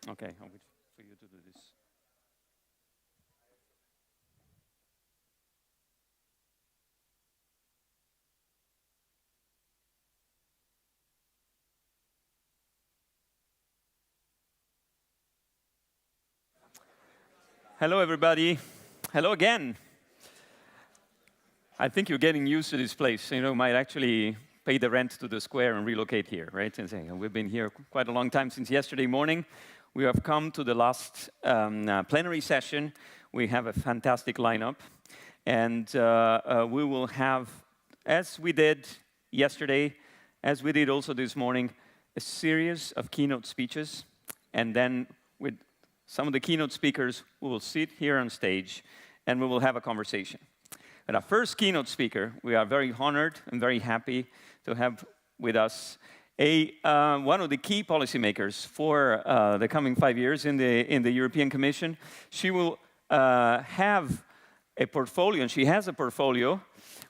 Okay, I'll wait for you to do this. Hello, everybody. Hello again. I think you're getting used to this place. You know, might actually pay the rent to the square and relocate here, right? And say, we've been here quite a long time, since yesterday morning. We have come to the last plenary session. We have a fantastic lineup. And we will have, as we did yesterday, as we did also this morning, a series of keynote speeches. And then with some of the keynote speakers, we will sit here on stage and we will have a conversation. And our first keynote speaker, we are very honored and very happy to have with us one of the key policymakers for the coming 5 years in the European Commission. She will have a portfolio, and she has a portfolio,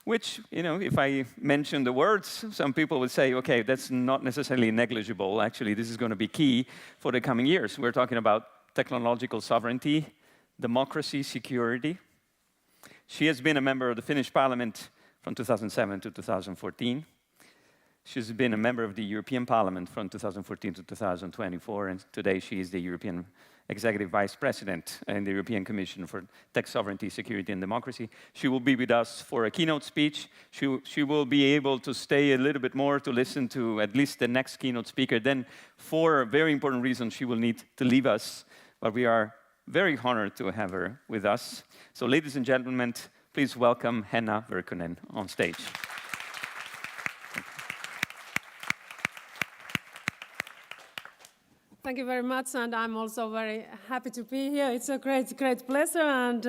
which, you know, if I mention the words, some people would say, okay, that's not necessarily negligible. Actually, this is going to be key for the coming years. We're talking about technological sovereignty, democracy, security. She has been a member of the Finnish Parliament from 2007 to 2014. She's been a member of the European Parliament from 2014 to 2024, and today she is the European Executive Vice President in the European Commission for Tech Sovereignty, Security and Democracy. She will be with us for a keynote speech. She will be able to stay a little bit more to listen to at least the next keynote speaker. Then, for very important reasons, she will need to leave us, but we are very honored to have her with us. So, ladies and gentlemen, please welcome Henna Virkkunen on stage. Thank you very much, and I'm also very happy to be here. It's a great pleasure, and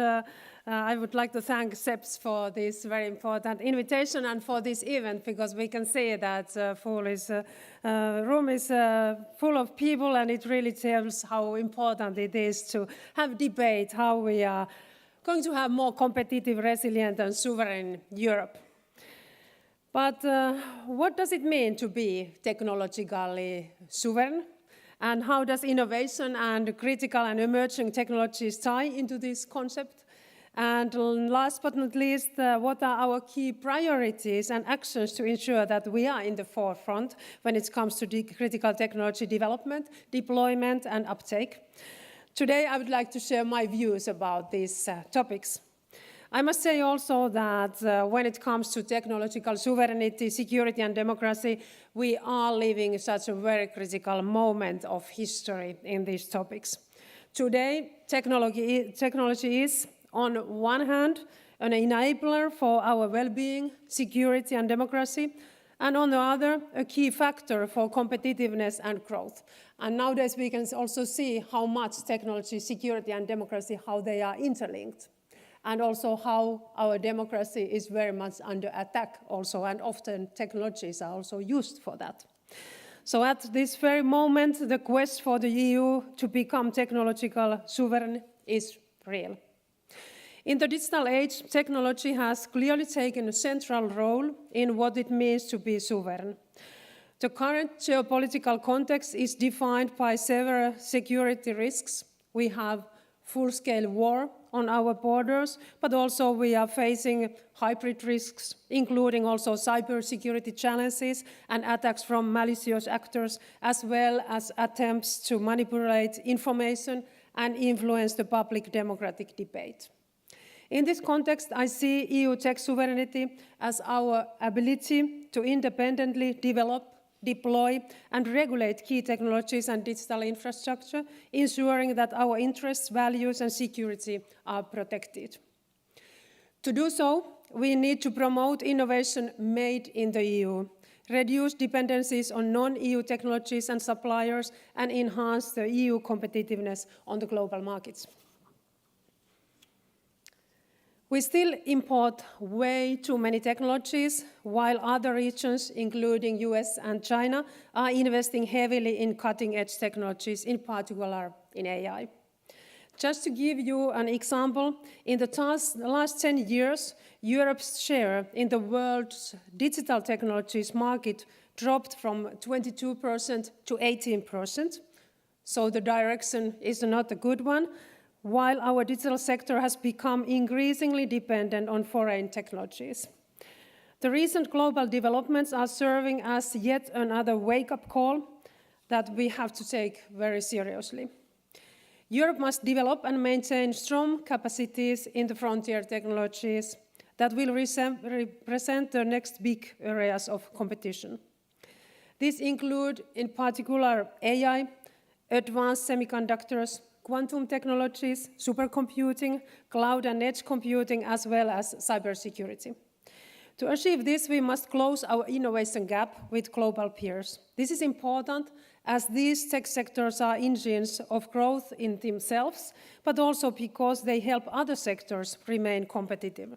I would like to thank CEPS for this very important invitation and for this event, because we can see that room is full of people, and it really tells how important it is to have debate, how we are going to have more competitive, resilient, and sovereign Europe. But what does it mean to be technologically sovereign? And how does innovation and critical and emerging technologies tie into this concept? And last but not least, what are our key priorities and actions to ensure that we are in the forefront when it comes to critical technology development, deployment, and uptake? Today, I would like to share my views about these topics. I must say also that when it comes to technological sovereignty, security, and democracy, we are living such a very critical moment of history in these topics. Today, technology is, on one hand, an enabler for our well-being, security, and democracy, and on the other, a key factor for competitiveness and growth. And nowadays, we can also see how much technology, security, and democracy, how they are interlinked. And also how our democracy is very much under attack also, and often technologies are also used for that. So at this very moment, the quest for the EU to become technological sovereign is real. In the digital age, technology has clearly taken a central role in what it means to be sovereign. The current geopolitical context is defined by several security risks. We have full-scale war on our borders, but also we are facing hybrid risks, including also cybersecurity challenges and attacks from malicious actors, as well as attempts to manipulate information and influence the public democratic debate. In this context, I see EU tech sovereignty as our ability to independently develop, deploy, and regulate key technologies and digital infrastructure, ensuring that our interests, values, and security are protected. To do so, we need to promote innovation made in the EU, reduce dependencies on non-EU technologies and suppliers, and enhance the EU competitiveness on the global markets. We still import way too many technologies, while other regions, including US and China, are investing heavily in cutting-edge technologies, in particular in AI. Just to give you an example, in the last 10 years, Europe's share in the world's digital technologies market dropped from 22% to 18%. so the direction is not a good one, while our digital sector has become increasingly dependent on foreign technologies. The recent global developments are serving as yet another wake-up call that we have to take very seriously. Europe must develop and maintain strong capacities in the frontier technologies that will represent the next big areas of competition. These include, in particular, AI, advanced semiconductors, quantum technologies, supercomputing, cloud and edge computing, as well as cybersecurity. To achieve this, we must close our innovation gap with global peers. This is important as these tech sectors are engines of growth in themselves, but also because they help other sectors remain competitive.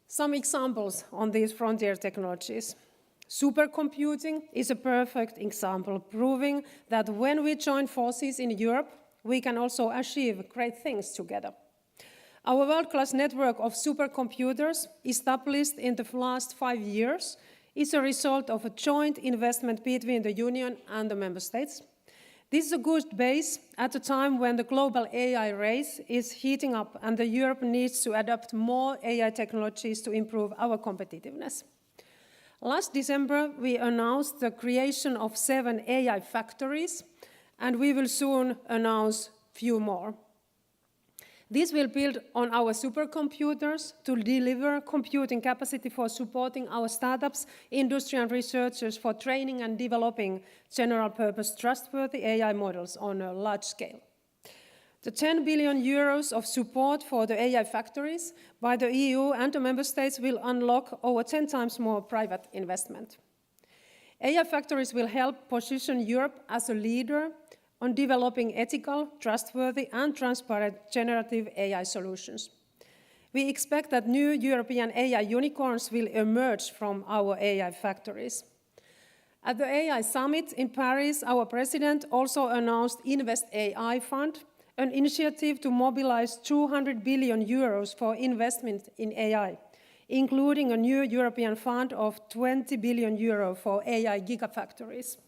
Some examples on these frontier technologies. Supercomputing is a perfect example, proving that when we join forces in Europe, we can also achieve great things together. Our world-class network of supercomputers, established in the last 5 years, is a result of a joint investment between the Union and the Member States. This is a good base at a time when the global AI race is heating up and Europe needs to adopt more AI technologies to improve our competitiveness. Last December, we announced the creation of 7 AI factories, and we will soon announce a few more. These will build on our supercomputers to deliver computing capacity for supporting our startups, industry and researchers for training and developing general-purpose trustworthy AI models on a large scale. The 10 billion euros of support for the AI factories by the EU and the Member States will unlock over 10 times more private investment. AI factories will help position Europe as a leader on developing ethical, trustworthy, and transparent generative AI solutions. We expect that new European AI unicorns will emerge from our AI factories. At the AI Summit in Paris, our president also announced Invest AI Fund, an initiative to mobilize 200 billion euros for investment in AI, including a new European fund of 20 billion euro for AI gigafactories.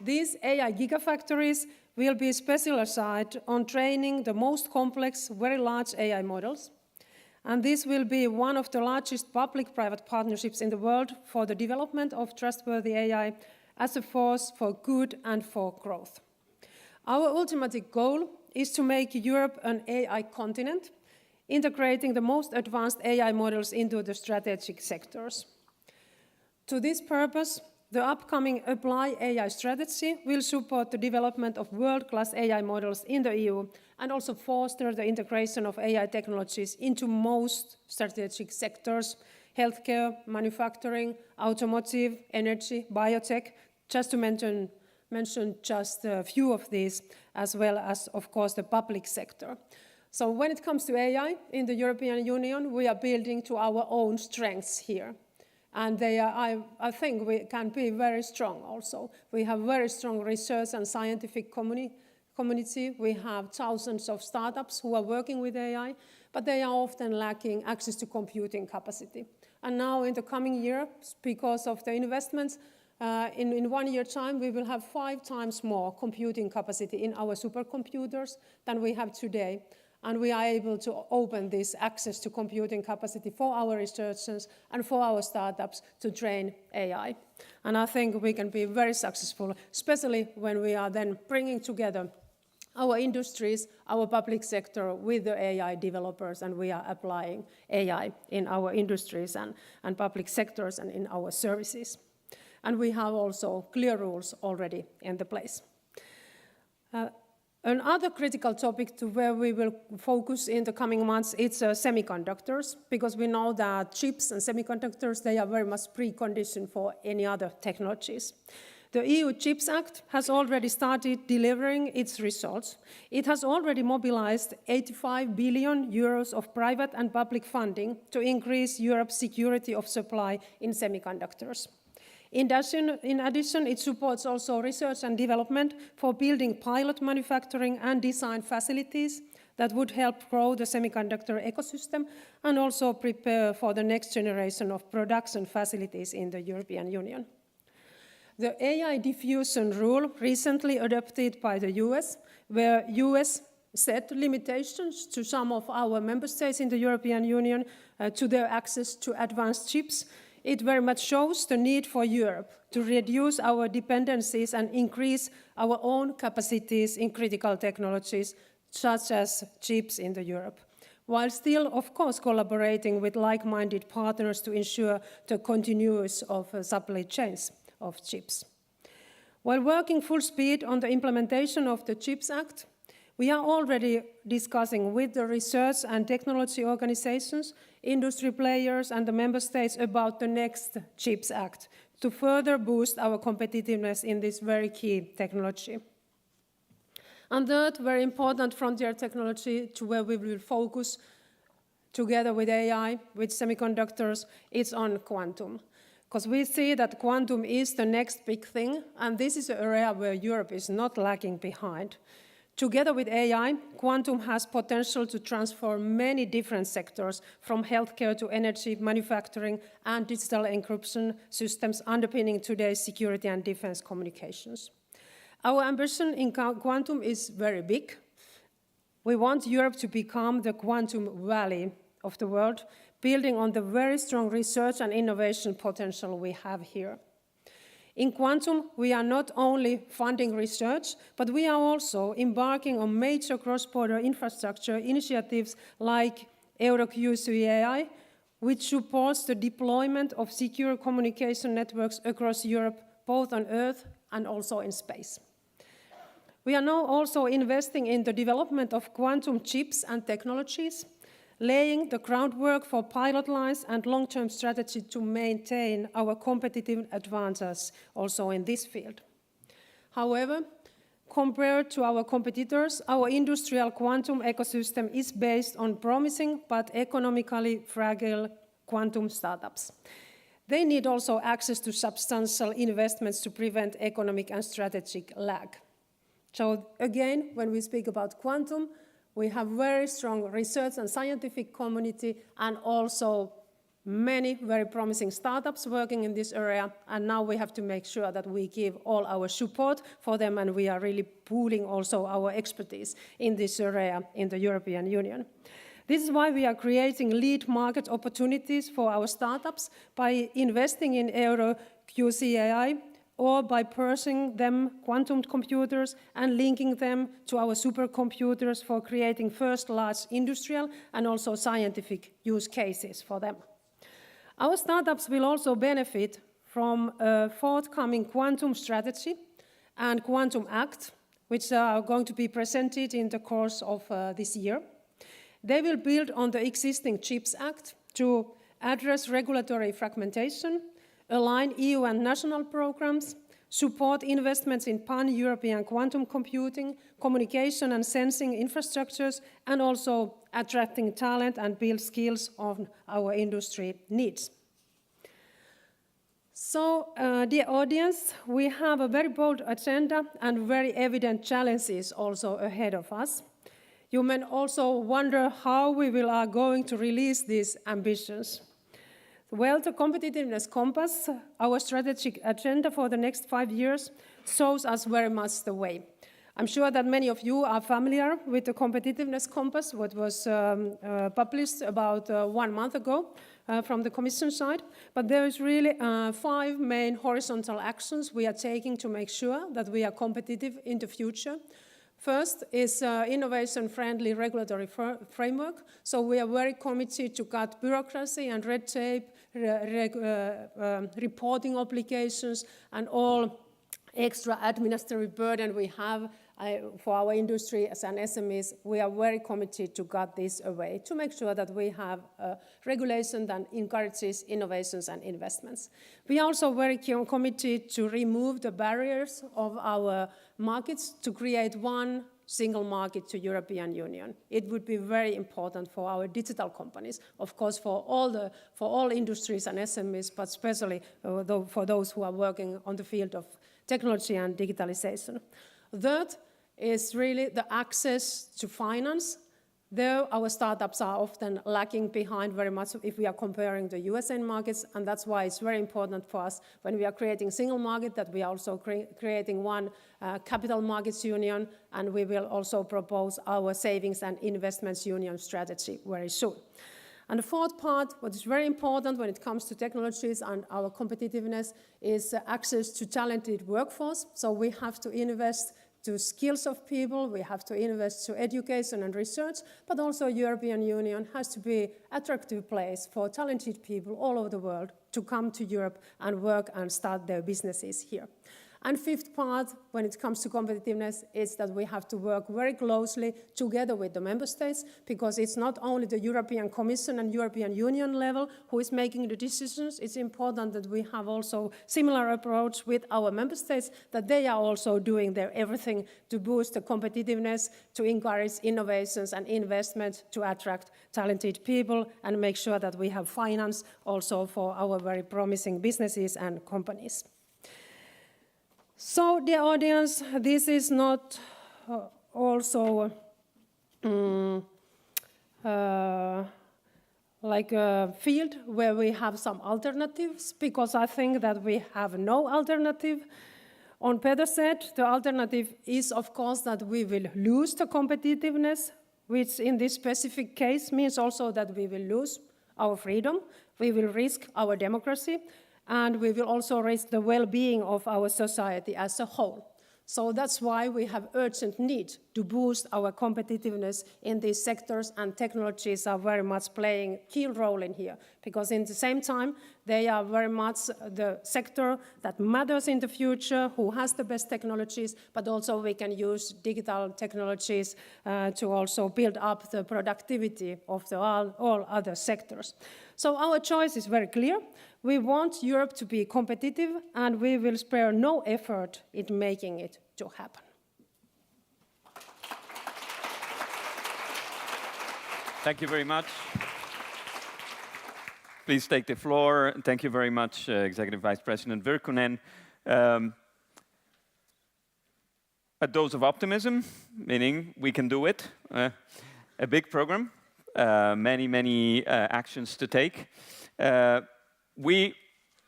These AI gigafactories will be specialized on training the most complex, very large AI models. And this will be one of the largest public-private partnerships in the world for the development of trustworthy AI as a force for good and for growth. Our ultimate goal is to make Europe an AI continent, integrating the most advanced AI models into the strategic sectors. To this purpose, the upcoming Apply AI strategy will support the development of world-class AI models in the EU and also foster the integration of AI technologies into most strategic sectors: healthcare, manufacturing, automotive, energy, biotech, just to mention just a few of these, as well as, of course, the public sector. So when it comes to AI in the European Union, we are building to our own strengths here. And I think we can be very strong also. We have very strong research and scientific community. We have thousands of startups who are working with AI, but they are often lacking access to computing capacity. And now in the coming year, because of the investments, in 1 year time, we will have 5 times more computing capacity in our supercomputers than we have today. And we are able to open this access to computing capacity for our researchers and for our startups to train AI. And I think we can be very successful, especially when we are then bringing together our industries, our public sector with the AI developers, and we are applying AI in our industries and public sectors and in our services. And we have also clear rules already in the place. Another critical topic to where we will focus in the coming months is semiconductors, because we know that chips and semiconductors, they are very much precondition for any other technologies. The EU Chips Act has already started delivering its results. It has already mobilized 85 billion euros of private and public funding to increase Europe's security of supply in semiconductors. In addition, it supports also research and development for building pilot manufacturing and design facilities that would help grow the semiconductor ecosystem and also prepare for the next generation of production facilities in the European Union. The AI diffusion rule recently adopted by the US, where US set limitations to some of our member states in the European Union to their access to advanced chips, it very much shows the need for Europe to reduce our dependencies and increase our own capacities in critical technologies, such as chips in Europe, while still, of course, collaborating with like-minded partners to ensure the continuance of supply chains of chips. While working full speed on the implementation of the CHIPS Act, we are already discussing with the research and technology organizations, industry players, and the member states about the next CHIPS Act to further boost our competitiveness in this very key technology. And third, very important frontier technology to where we will focus together with AI, with semiconductors, is on quantum. Because we see that quantum is the next big thing, and this is an area where Europe is not lagging behind. Together with AI, quantum has potential to transform many different sectors, from healthcare to energy, manufacturing, and digital encryption systems underpinning today's security and defense communications. Our ambition in quantum is very big. We want Europe to become the quantum valley of the world, building on the very strong research and innovation potential we have here. In quantum, we are not only funding research, but we are also embarking on major cross-border infrastructure initiatives like EuroQCAI, which supports the deployment of secure communication networks across Europe, both on Earth and also in space. We are now also investing in the development of quantum chips and technologies, laying the groundwork for pilot lines and long-term strategy to maintain our competitive advantage also in this field. However, compared to our competitors, our industrial quantum ecosystem is based on promising but economically fragile quantum startups. They need also access to substantial investments to prevent economic and strategic lag. So again, when we speak about quantum, we have very strong research and scientific community and also many very promising startups working in this area. And now we have to make sure that we give all our support for them, and we are really pooling also our expertise in this area in the European Union. This is why we are creating lead market opportunities for our startups by investing in EuroQCAI, or by pursuing them quantum computers and linking them to our supercomputers for creating first large industrial and also scientific use cases for them. Our startups will also benefit from a forthcoming quantum strategy and quantum act, which are going to be presented in the course of this year. They will build on the existing CHIPS Act to address regulatory fragmentation, align EU and national programs, support investments in pan-European quantum computing, communication and sensing infrastructures, and also attracting talent and build skills on our industry needs. So, dear audience, we have a very bold agenda and very evident challenges also ahead of us. You may also wonder how we are going to release these ambitions. Well, the competitiveness compass, our strategic agenda for the next 5 years, shows us very much the way. I'm sure that many of you are familiar with the competitiveness compass, what was published about 1 month ago from the Commission side. But there is really 5 main horizontal actions we are taking to make sure that we are competitive in the future. First is innovation-friendly regulatory framework. So we are very committed to cut bureaucracy and red tape, reporting obligations, and all extra administrative burden we have for our industry as an SMEs. We are very committed to cut this away to make sure that we have regulation that encourages innovations and investments. We are also very committed to remove the barriers of our markets to create one single market to European Union. It would be very important for our digital companies, of course, for all industries and SMEs, but especially for those who are working on the field of technology and digitalization. Third is really the access to finance Though our startups are often lagging behind very much if we are comparing the USA markets, and that's why it's very important for us when we are creating single market that we are also creating one capital markets union, and we will also propose our savings and investments union strategy very soon. And the fourth part, what is very important when it comes to technologies and our competitiveness, is access to talented workforce. So we have to invest to skills of people, we have to invest to education and research, but also European Union has to be an attractive place for talented people all over the world to come to Europe and work and start their businesses here. And fifth part, when it comes to competitiveness, is that we have to work very closely together with the member states, because it's not only the European Commission and European Union level who is making the decisions. It's important that we have also similar approach with our member states, that they are also doing their everything to boost the competitiveness, to encourage innovations and investment, to attract talented people, and make sure that we have finance also for our very promising businesses and companies. So, dear audience, this is not also like a field where we have some alternatives, because I think that we have no alternative. On Peter said, the alternative is, of course, that we will lose the competitiveness, which in this specific case means also that we will lose our freedom, we will risk our democracy, and we will also risk the well-being of our society as a whole. So that's why we have urgent need to boost our competitiveness in these sectors, and technologies are very much playing a key role in here, because in the same time, they are very much the sector that matters in the future, who has the best technologies, but also we can use digital technologies to also build up the productivity of all other sectors. So our choice is very clear. We want Europe to be competitive, and we will spare no effort in making it to happen. Thank you very much. Please take the floor. Thank you very much, Executive Vice President Virkkunen. A dose of optimism, meaning we can do it. A big program, many actions to take. We,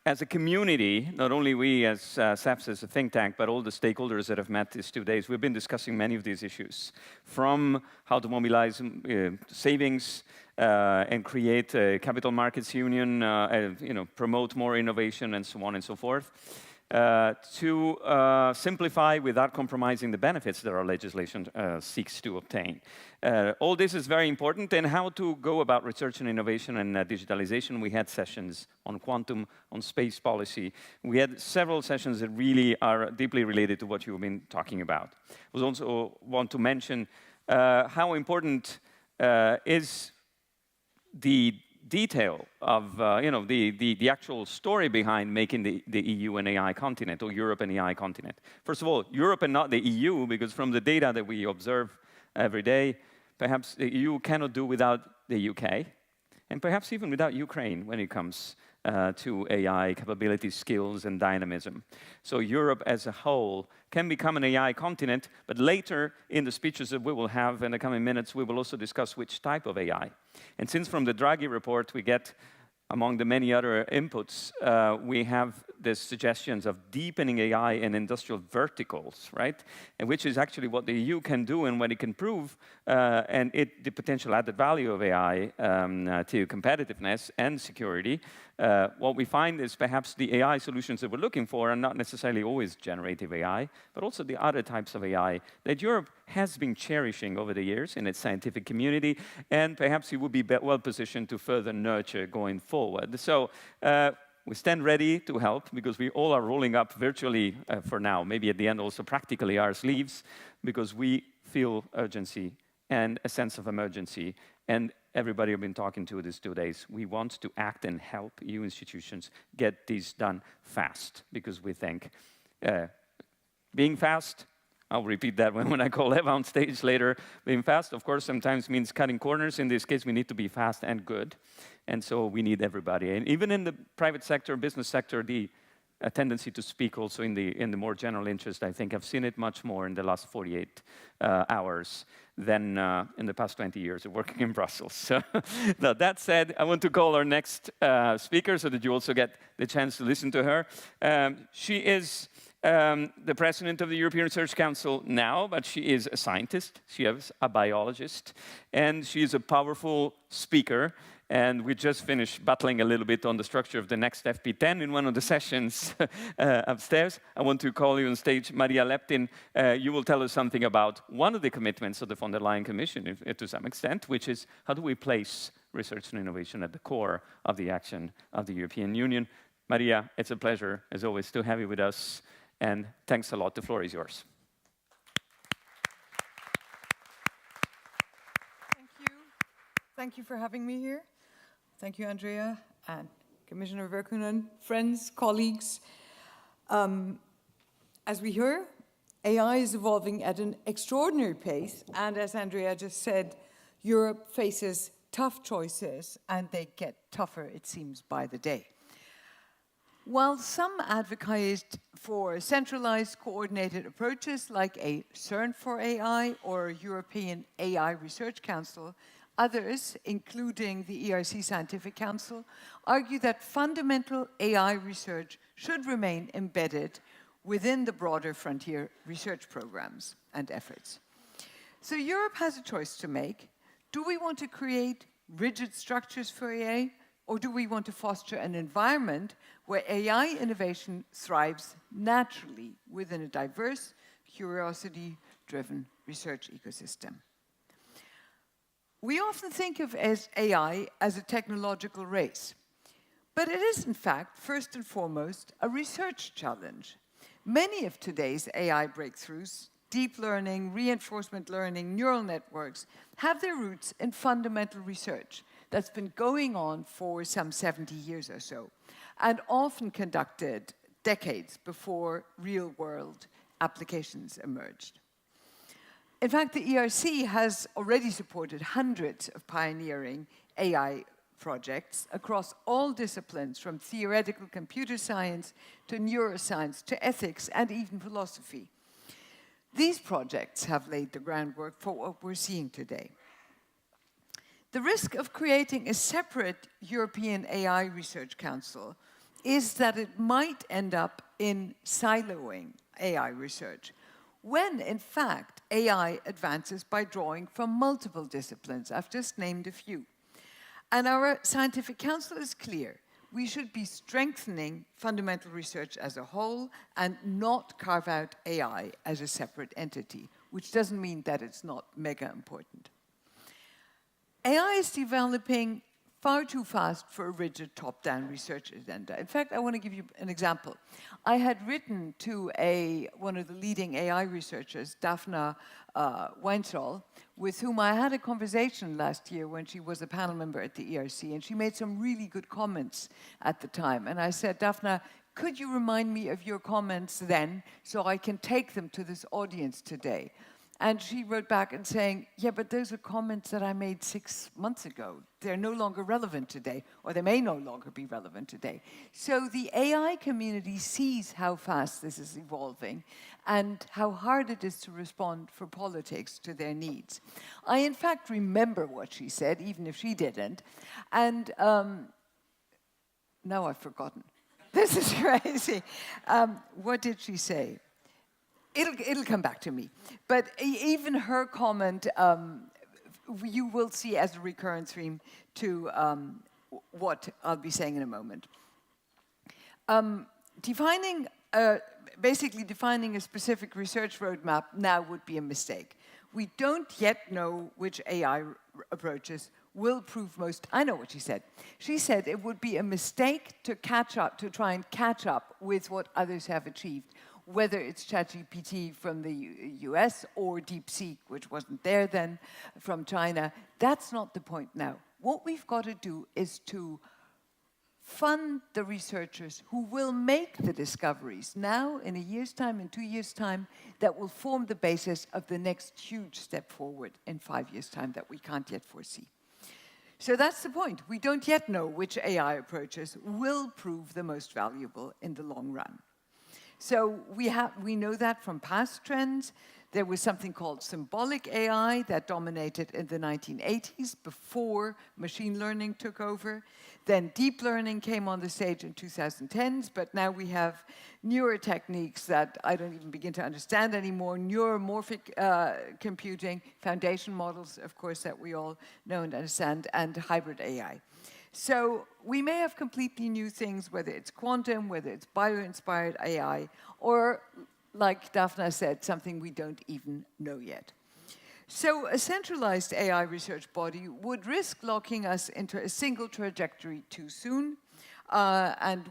as a community, not only we as CEPS as a think tank, but all the stakeholders that have met these 2 days, we've been discussing many of these issues, from how to mobilize savings and create a capital markets union, promote more innovation and so on and so forth, to simplify without compromising the benefits that our legislation seeks to obtain. All this is very important, and how to go about research and innovation and digitalization. We had sessions on quantum, on space policy. We had several sessions that really are deeply related to what you've been talking about. I also want to mention how important is the detail of the actual story behind making the EU an AI continent, or Europe an AI continent. First of all, Europe and not the EU, because from the data that we observe every day, perhaps the EU cannot do without the UK, and perhaps even without Ukraine when it comes to AI capabilities, skills, and dynamism. So Europe as a whole can become an AI continent, but later in the speeches that we will have in the coming minutes, we will also discuss which type of AI. And since from the Draghi report we get, among the many other inputs, we have the suggestions of deepening AI in industrial verticals, right? And which is actually what the EU can do and what it can prove, and the potential added value of AI to competitiveness and security. What we find is perhaps the AI solutions that we're looking for are not necessarily always generative AI, but also the other types of AI that Europe has been cherishing over the years in its scientific community, and perhaps it would be well positioned to further nurture going forward. So we stand ready to help, because we all are rolling up virtually for now, maybe at the end also practically our sleeves, because we feel urgency and a sense of emergency. And everybody I've been talking to these 2 days, we want to act and help EU institutions get these done fast, because we think being fast, I'll repeat that when I call Eva on stage later, being fast, of course, sometimes means cutting corners. In this case, we need to be fast and good. And so we need everybody. And even in the private sector, business sector, the a tendency to speak also in the more general interest. I think I've seen it much more in the last 48 hours than in the past 20 years of working in Brussels. So now that said, I want to call our next speaker so that you also get the chance to listen to her. She is the president of the European Research Council now, but she is a scientist, she is a biologist, and she is a powerful speaker. And we just finished battling a little bit on the structure of the next FP10 in one of the sessions upstairs. I want to call you on stage, Maria Leptin. You will tell us something about one of the commitments of the von der Leyen Commission, to some extent, which is how do we place research and innovation at the core of the action of the European Union. Maria, it's a pleasure, as always, to have you with us. And thanks a lot. The floor is yours. Thank you. Thank you for having me here. Thank you, Andrea, and Commissioner Virkkunen, friends, colleagues. As we hear, AI is evolving at an extraordinary pace, and as Andrea just said, Europe faces tough choices, and they get tougher, it seems, by the day. While some advocate for centralized, coordinated approaches like a CERN for AI or a European AI Research Council, others, including the ERC Scientific Council, argue that fundamental AI research should remain embedded within the broader frontier research programs and efforts. So Europe has a choice to make. Do we want to create rigid structures for AI, or do we want to foster an environment where AI innovation thrives naturally within a diverse, curiosity-driven research ecosystem? We often think of AI as a technological race, but it is, in fact, first and foremost, a research challenge. Many of today's AI breakthroughs, deep learning, reinforcement learning, neural networks, have their roots in fundamental research that's been going on for some 70 years or so, and often conducted decades before real-world applications emerged. In fact, the ERC has already supported hundreds of pioneering AI projects across all disciplines, from theoretical computer science to neuroscience to ethics and even philosophy. These projects have laid the groundwork for what we're seeing today. The risk of creating a separate European AI Research Council is that it might end up in siloing AI research, when, in fact, AI advances by drawing from multiple disciplines. I've just named a few. And our scientific council is clear. We should be strengthening fundamental research as a whole and not carve out AI as a separate entity, which doesn't mean that it's not mega important. AI is developing far too fast for a rigid top-down research agenda. In fact, I want to give you an example. I had written to one of the leading AI researchers, Daphne Weintraub, with whom I had a conversation last year when she was a panel member at the ERC, and she made some really good comments at the time. And I said, Daphne, could you remind me of your comments then so I can take them to this audience today? And she wrote back and saying, yeah, but those are comments that I made 6 months ago. They're no longer relevant today, or they may no longer be relevant today. So the AI community sees how fast this is evolving and how hard it is to respond for politics to their needs. I, in fact, remember what she said, even if she didn't. And now I've forgotten. This is crazy. What did she say? It'll come back to me. But even her comment, you will see as a recurrent theme to what I'll be saying in a moment. Basically defining a specific research roadmap now would be a mistake. We don't yet know which AI approaches will prove most. I know what she said. She said it would be a mistake to try and catch up with what others have achieved, whether it's ChatGPT from the US or DeepSeek, which wasn't there then, from China. That's not the point now. What we've got to do is to fund the researchers who will make the discoveries now, in a year's time, in 2 years' time, that will form the basis of the next huge step forward in 5 years' time that we can't yet foresee. So that's the point. We don't yet know which AI approaches will prove the most valuable in the long run. So we know that from past trends. There was something called symbolic AI that dominated in the 1980s before machine learning took over. Then deep learning came on the stage in 2010s, but now we have newer techniques that I don't even begin to understand anymore, neuromorphic computing, foundation models, of course, that we all know and understand, and hybrid AI. So we may have completely new things, whether it's quantum, whether it's bio-inspired AI, or, like Daphne said, something we don't even know yet. So a centralized AI research body would risk locking us into a single trajectory too soon, and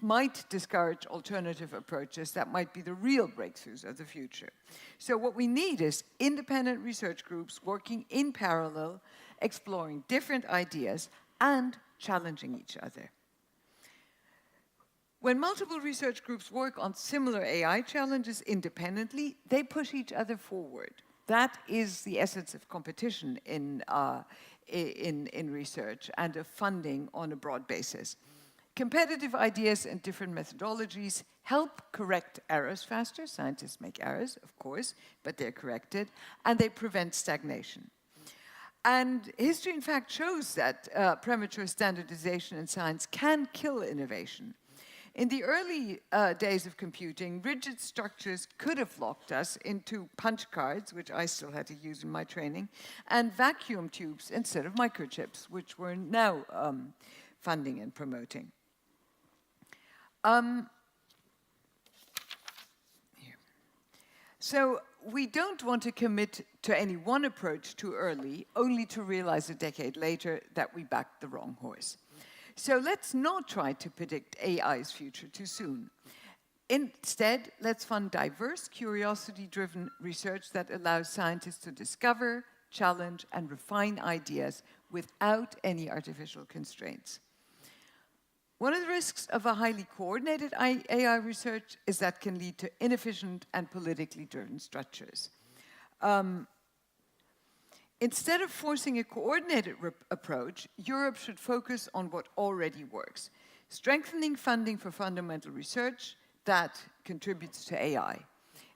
might discourage alternative approaches that might be the real breakthroughs of the future. So what we need is independent research groups working in parallel, exploring different ideas and challenging each other. When multiple research groups work on similar AI challenges independently, they push each other forward. That is the essence of competition in research and of funding on a broad basis. Competitive ideas and different methodologies help correct errors faster. Scientists make errors, of course, but they're corrected, and they prevent stagnation. And history, in fact, shows that premature standardization in science can kill innovation. In the early days of computing, rigid structures could have locked us into punch cards, which I still had to use in my training, and vacuum tubes instead of microchips, which we're now funding and promoting. So we don't want to commit to any one approach too early, only to realize a decade later that we backed the wrong horse. So let's not try to predict AI's future too soon. Instead, let's fund diverse, curiosity-driven research that allows scientists to discover, challenge, and refine ideas without any artificial constraints. One of the risks of a highly coordinated AI research is that can lead to inefficient and politically driven structures. Instead of forcing a coordinated approach, Europe should focus on what already works, strengthening funding for fundamental research that contributes to AI,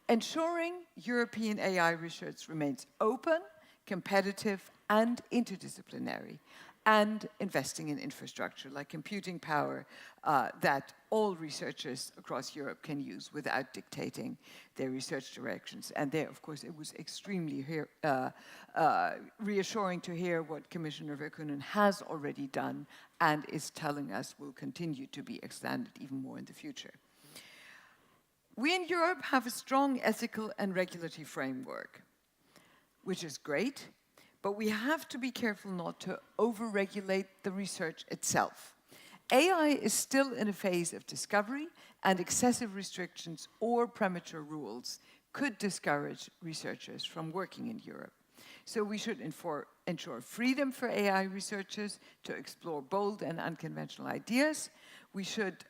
ensuring European AI research remains open, competitive, and interdisciplinary, and investing in infrastructure like computing power that all researchers across Europe can use without dictating their research directions. And there, of course, it was extremely reassuring to hear what Commissioner Virkkunen has already done and is telling us will continue to be expanded even more in the future. We in Europe have a strong ethical and regulatory framework, which is great, but we have to be careful not to over-regulate the research itself. AI is still in a phase of discovery, and excessive restrictions or premature rules could discourage researchers from working in Europe. So we should ensure freedom for AI researchers to explore bold and unconventional ideas. We should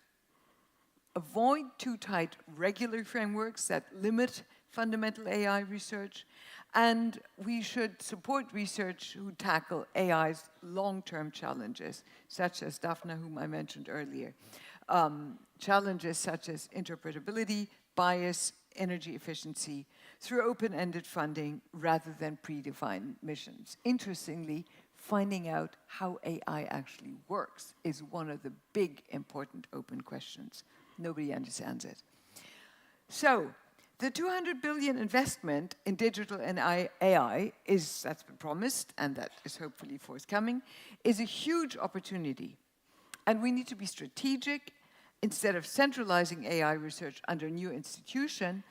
avoid too tight regulatory frameworks that limit fundamental AI research. And we should support research who tackle AI's long-term challenges, such as Daphne, whom I mentioned earlier. Challenges such as interpretability, bias, energy efficiency, through open-ended funding rather than predefined missions. Interestingly, finding out how AI actually works is one of the big, important open questions. Nobody understands it. So, the 200 billion investment in digital and AI that's been promised, and that is hopefully forthcoming, is a huge opportunity. And we need to be strategic. Instead of centralizing AI research under a new institution,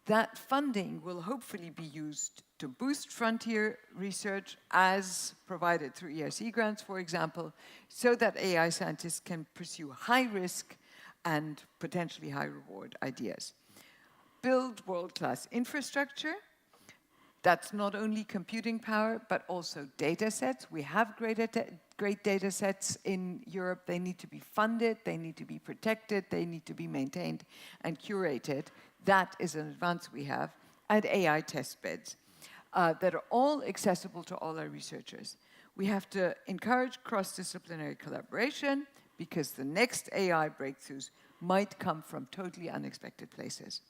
that funding will hopefully be used to boost frontier research as provided through ERC grants, for example, so that AI scientists can pursue high-risk and potentially high-reward ideas. Build world-class infrastructure. That's not only computing power, but also data sets. We have great data sets in Europe. They need to be funded, they need to be protected, they need to be maintained and curated. That is an advance we have. And AI test beds that are all accessible to all our researchers. We have to encourage cross-disciplinary collaboration because the next AI breakthroughs might come from totally unexpected places.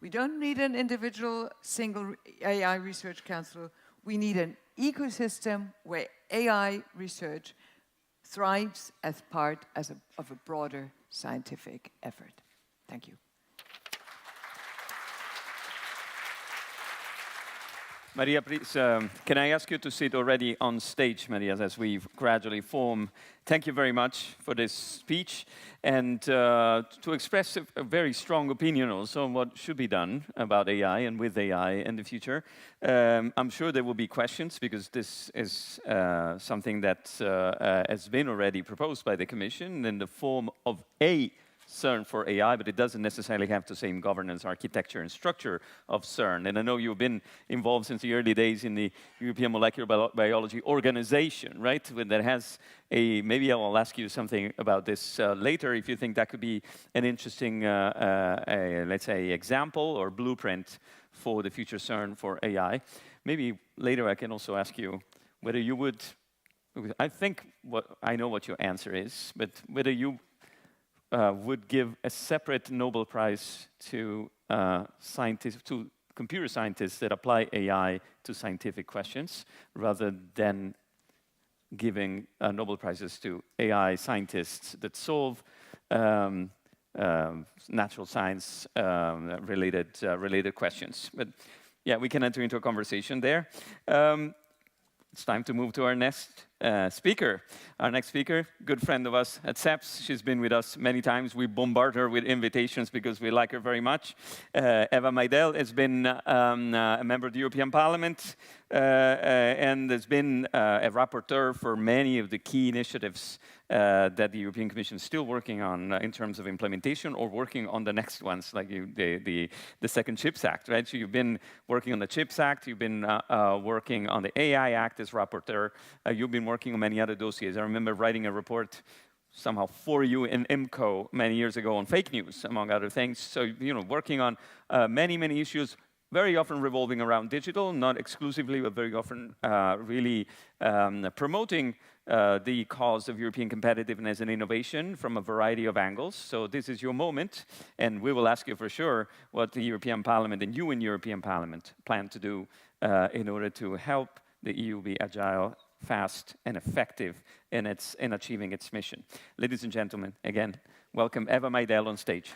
We don't need an individual single AI research council. We need an ecosystem where AI research thrives as part of a broader scientific effort. Thank you. Maria, please, can I ask you to sit already on stage, Maria, as we gradually form? Thank you very much for this speech and to express a very strong opinion also on what should be done about AI and with AI in the future. I'm sure there will be questions because this is something that has been already proposed by the Commission in the form of a CERN for AI, but it doesn't necessarily have the same governance, architecture, and structure of CERN. And I know you've been involved since the early days in the European Molecular Biology Organization, right? That has a, maybe I will ask you something about this later, if you think that could be an interesting, let's say, example or blueprint for the future CERN for AI. Maybe later I can also ask you whether you would, I think I know what your answer is, but whether you would give a separate Nobel Prize to scientists, to computer scientists that apply AI to scientific questions, rather than giving Nobel Prizes to AI scientists that solve natural science related questions. But yeah, we can enter into a conversation there. It's time to move to our next speaker. Our next speaker, good friend of us at CEPS. She's been with us many times. We bombard her with invitations because we like her very much. Eva Meidel has been a member of the European Parliament and has been a rapporteur for many of the key initiatives that the European Commission is still working on in terms of implementation or working on the next ones, like the second CHIPS Act, right? So you've been working on the CHIPS Act, you've been working on the AI Act as rapporteur, you've been working on many other dossiers. I remember writing a report somehow for you in IMCO many years ago on fake news, among other things. So, you know, working on many issues, very often revolving around digital, not exclusively, but very often really promoting the cause of European competitiveness and innovation from a variety of angles. So this is your moment, and we will ask you for sure what the European Parliament and you in European Parliament plan to do in order to help the EU be agile, fast, and effective in achieving its mission. Ladies and gentlemen, again, welcome Eva Meidel on stage.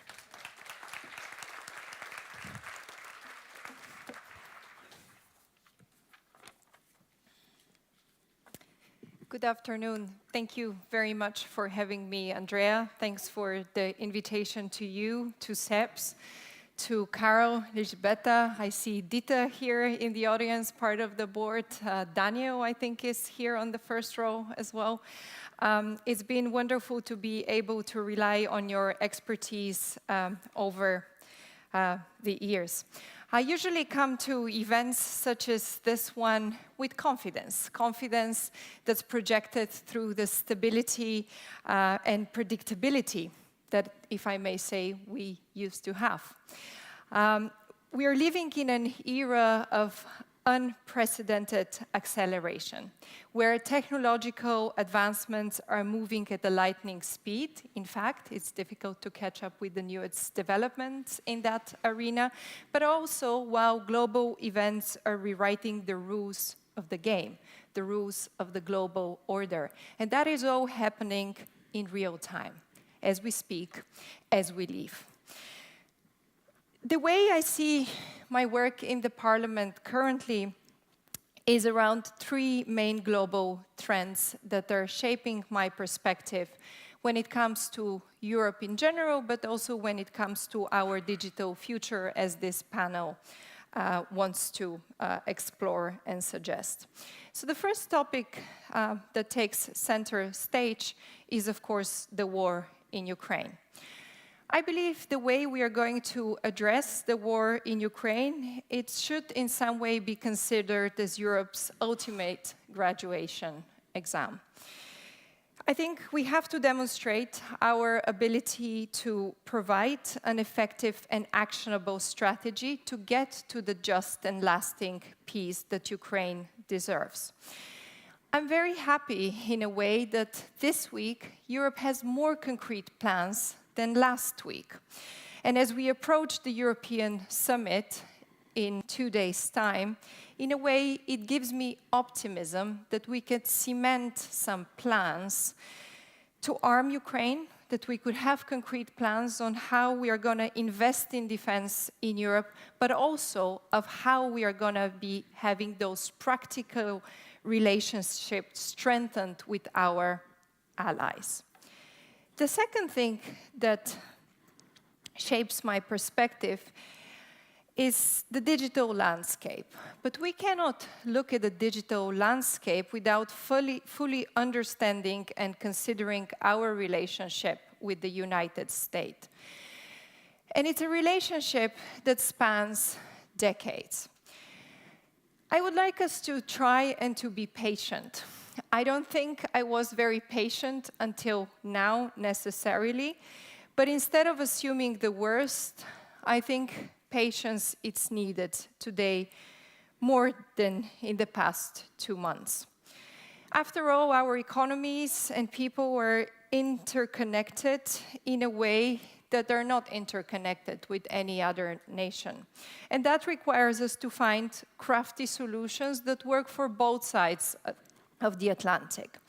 Good afternoon. Thank you very much for having me, Andrea. Thanks for the invitation to you, to CEPS, to Carol, Lisbetta. I see Dita here in the audience, part of the board. Daniel, I think, is here on the first row as well. It's been wonderful to be able to rely on your expertise over the years. I usually come to events such as this one with confidence that's projected through the stability and predictability that, if I may say, we used to have. We are living in an era of unprecedented acceleration, where technological advancements are moving at a lightning speed. In fact, it's difficult to catch up with the newest developments in that arena, but also while global events are rewriting the rules of the game, the rules of the global order. And that is all happening in real time, as we speak, as we live. The way I see my work in the Parliament currently is around three main global trends that are shaping my perspective when it comes to Europe in general, but also when it comes to our digital future, as this panel wants to explore and suggest. So the first topic that takes center stage is, of course, the war in Ukraine. I believe the way we are going to address the war in Ukraine, it should in some way be considered as Europe's ultimate graduation exam. I think we have to demonstrate our ability to provide an effective and actionable strategy to get to the just and lasting peace that Ukraine deserves. I'm very happy, in a way, that this week Europe has more concrete plans than last week. And as we approach the European summit in 2 days' time, in a way, it gives me optimism that we could cement some plans to arm Ukraine, that we could have concrete plans on how we are going to invest in defense in Europe, but also of how we are going to be having those practical relationships strengthened with our allies. The second thing that shapes my perspective is the digital landscape. But we cannot look at the digital landscape without fully understanding and considering our relationship with the United States. And it's a relationship that spans decades. I would like us to try and to be patient. I don't think I was very patient until now, necessarily. But instead of assuming the worst, I think patience is needed today more than in the past 2 months. After all, our economies and people were interconnected in a way that are not interconnected with any other nation. And that requires us to find crafty solutions that work for both sides of the Atlantic.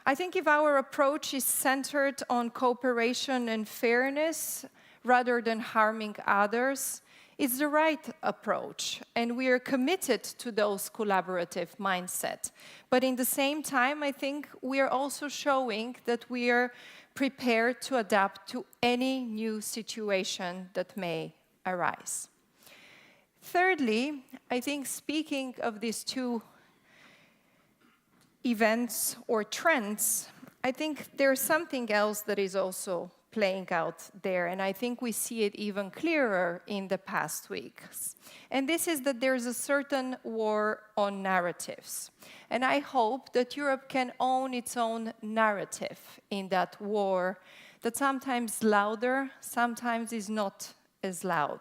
I think if our approach is centered on cooperation and fairness rather than harming others, it's the right approach, and we are committed to those collaborative mindset. But in the same time, I think we are also showing that we are prepared to adapt to any new situation that may arise. Thirdly, I think speaking of these two events or trends, I think there's something else that is also playing out there, and I think we see it even clearer in the past weeks. And this is that there's a certain war on narratives. And I hope that Europe can own its own narrative in that war, that sometimes louder, sometimes is not as loud.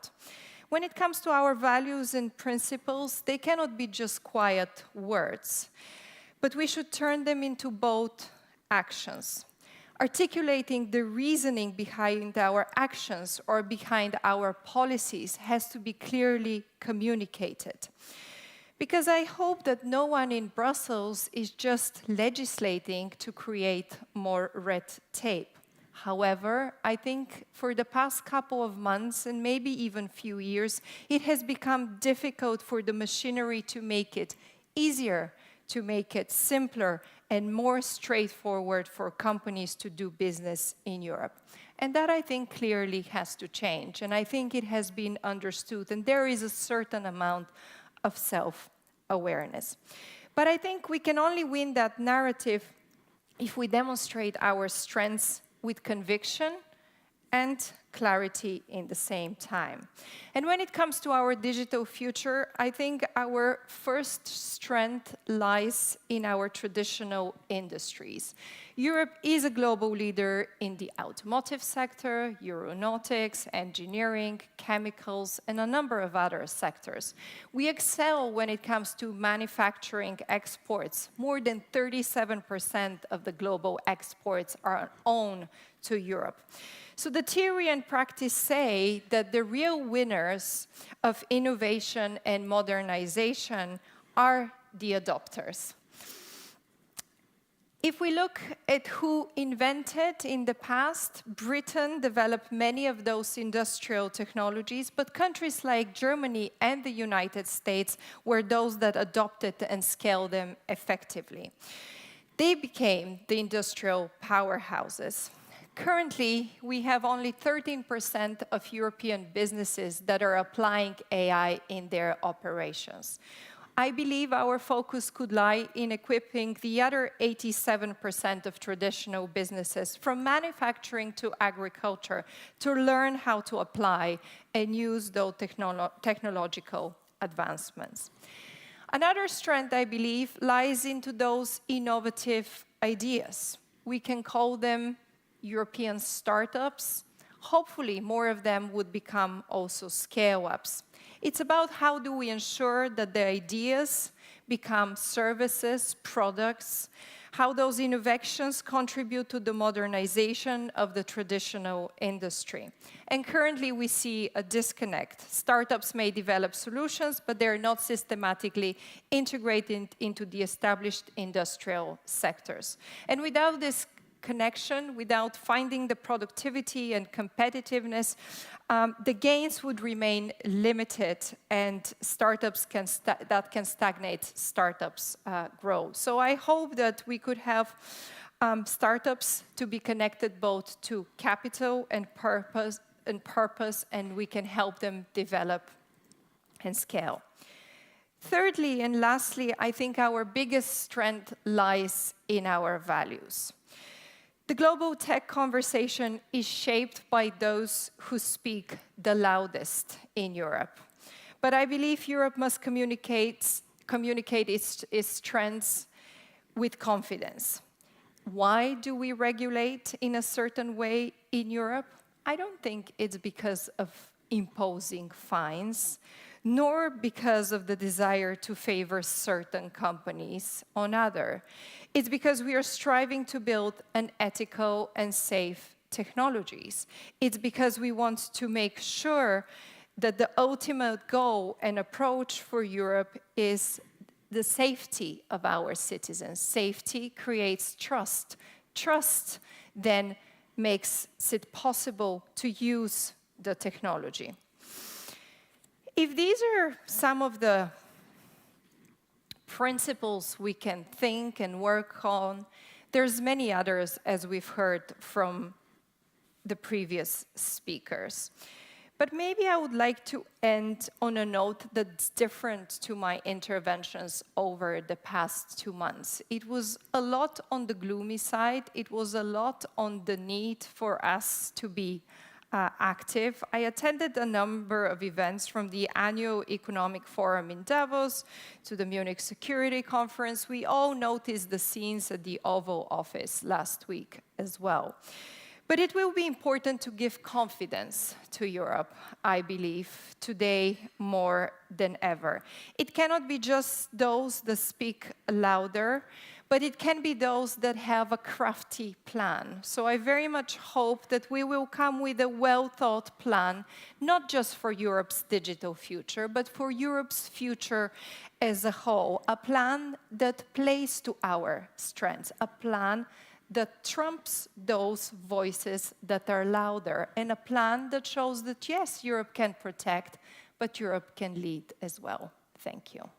When it comes to our values and principles, they cannot be just quiet words, but we should turn them into both actions. Articulating the reasoning behind our actions or behind our policies has to be clearly communicated. Because I hope that no one in Brussels is just legislating to create more red tape. However, I think for the past couple of months and maybe even few years, it has become difficult for the machinery to make it easier, to make it simpler and more straightforward for companies to do business in Europe. And that, I think, clearly has to change. And I think it has been understood. And there is a certain amount of self-awareness. But I think we can only win that narrative if we demonstrate our strengths with conviction and clarity in the same time. And when it comes to our digital future, I think our first strength lies in our traditional industries. Europe is a global leader in the automotive sector, aeronautics, engineering, chemicals, and a number of other sectors. We excel when it comes to manufacturing exports. More than 37% of the global exports are owned to Europe. So the theory and practice say that the real winners of innovation and modernization are the adopters. If we look at who invented in the past, Britain developed many of those industrial technologies, but countries like Germany and the United States were those that adopted and scaled them effectively. They became the industrial powerhouses. Currently, we have only 13% of European businesses that are applying AI in their operations. I believe our focus could lie in equipping the other 87% of traditional businesses, from manufacturing to agriculture, to learn how to apply and use those technological advancements. Another strength, I believe, lies into those innovative ideas. We can call them European startups. Hopefully, more of them would become also scale-ups. It's about how do we ensure that the ideas become services, products, how those innovations contribute to the modernization of the traditional industry. And currently we see a disconnect. Startups may develop solutions, but they're not systematically integrated into the established industrial sectors. And without this connection, without finding the productivity and competitiveness, the gains would remain limited, and startups can stagnate, startups grow. So I hope that we could have startups to be connected both to capital and purpose, and we can help them develop and scale. Thirdly and lastly, I think our biggest strength lies in our values. The global tech conversation is shaped by those who speak the loudest in Europe. But I believe Europe must communicate its trends with confidence. Why do we regulate in a certain way in Europe? I don't think it's because of imposing fines, nor because of the desire to favor certain companies on others. It's because we are striving to build an ethical and safe technologies. It's because we want to make sure that the ultimate goal and approach for Europe is the safety of our citizens. Safety creates trust. Trust then makes it possible to use the technology. If these are some of the principles we can think and work on, there's many others, as we've heard from the previous speakers. But maybe I would like to end on a note that's different to my interventions over the past 2 months. It was a lot on the gloomy side. It was a lot on the need for us to be active. I attended a number of events, from the annual economic forum in Davos to the Munich Security Conference. We all noticed the scenes at the Oval Office last week as well. But it will be important to give confidence to Europe, I believe, today more than ever. It cannot be just those that speak louder, but it can be those that have a crafty plan. So I very much hope that we will come with a well-thought plan, not just for Europe's digital future, but for Europe's future as a whole. A plan that plays to our strengths, a plan that trumps those voices that are louder, and a plan that shows that, yes, Europe can protect, but Europe can lead as well. Thank you.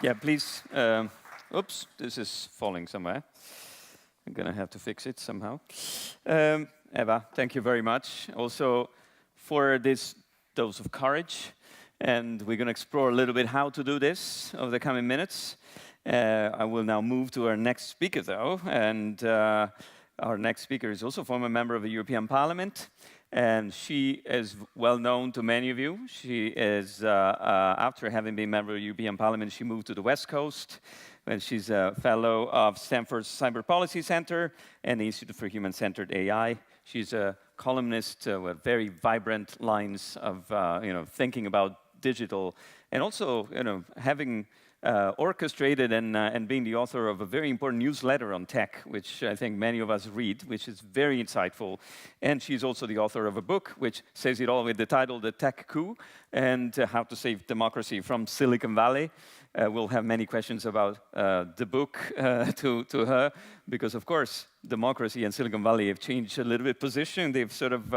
Yeah, please. Oops, this is falling somewhere. I'm going to have to fix it somehow. Eva, thank you very much. Also for this dose of courage. And we're going to explore a little bit how to do this over the coming minutes. I will now move to our next speaker, though. And our next speaker is also a former member of the European Parliament. And she is well known to many of you. She is, after having been a member of the European Parliament, she moved to the West Coast. And she's a fellow of Stanford's Cyber Policy Center and the Institute for Human-Centered AI. She's a columnist with very vibrant lines of thinking about digital, and also having orchestrated and being the author of a very important newsletter on tech, which I think many of us read, which is very insightful. And she's also the author of a book which says it all with the title The Tech Coup, and How to Save Democracy from Silicon Valley. We'll have many questions about the book to her, because of course democracy and Silicon Valley have changed a little bit position. They've sort of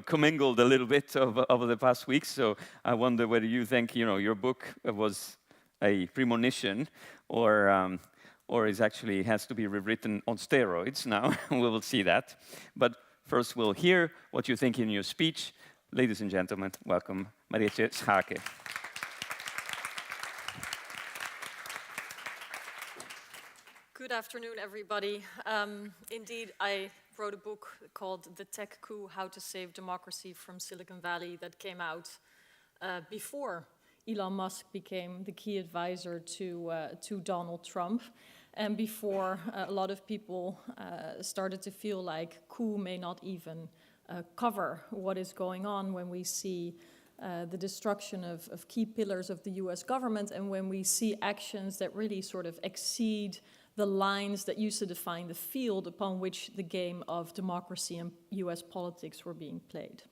commingled a little bit over the past weeks. So I wonder whether you think your book was a premonition, or is actually has to be rewritten on steroids now. We will see that. But first we'll hear what you think in your speech. Ladies and gentlemen, welcome Marietje Schaake. Good afternoon, everybody. Indeed, I wrote a book called The Tech Coup, How to Save Democracy from Silicon Valley, that came out before Elon Musk became the key advisor to Donald Trump, and before a lot of people started to feel like coup may not even cover what is going on when we see the destruction of key pillars of the US government, and when we see actions that really sort of exceed the lines that used to define the field upon which the game of democracy and US politics were being played.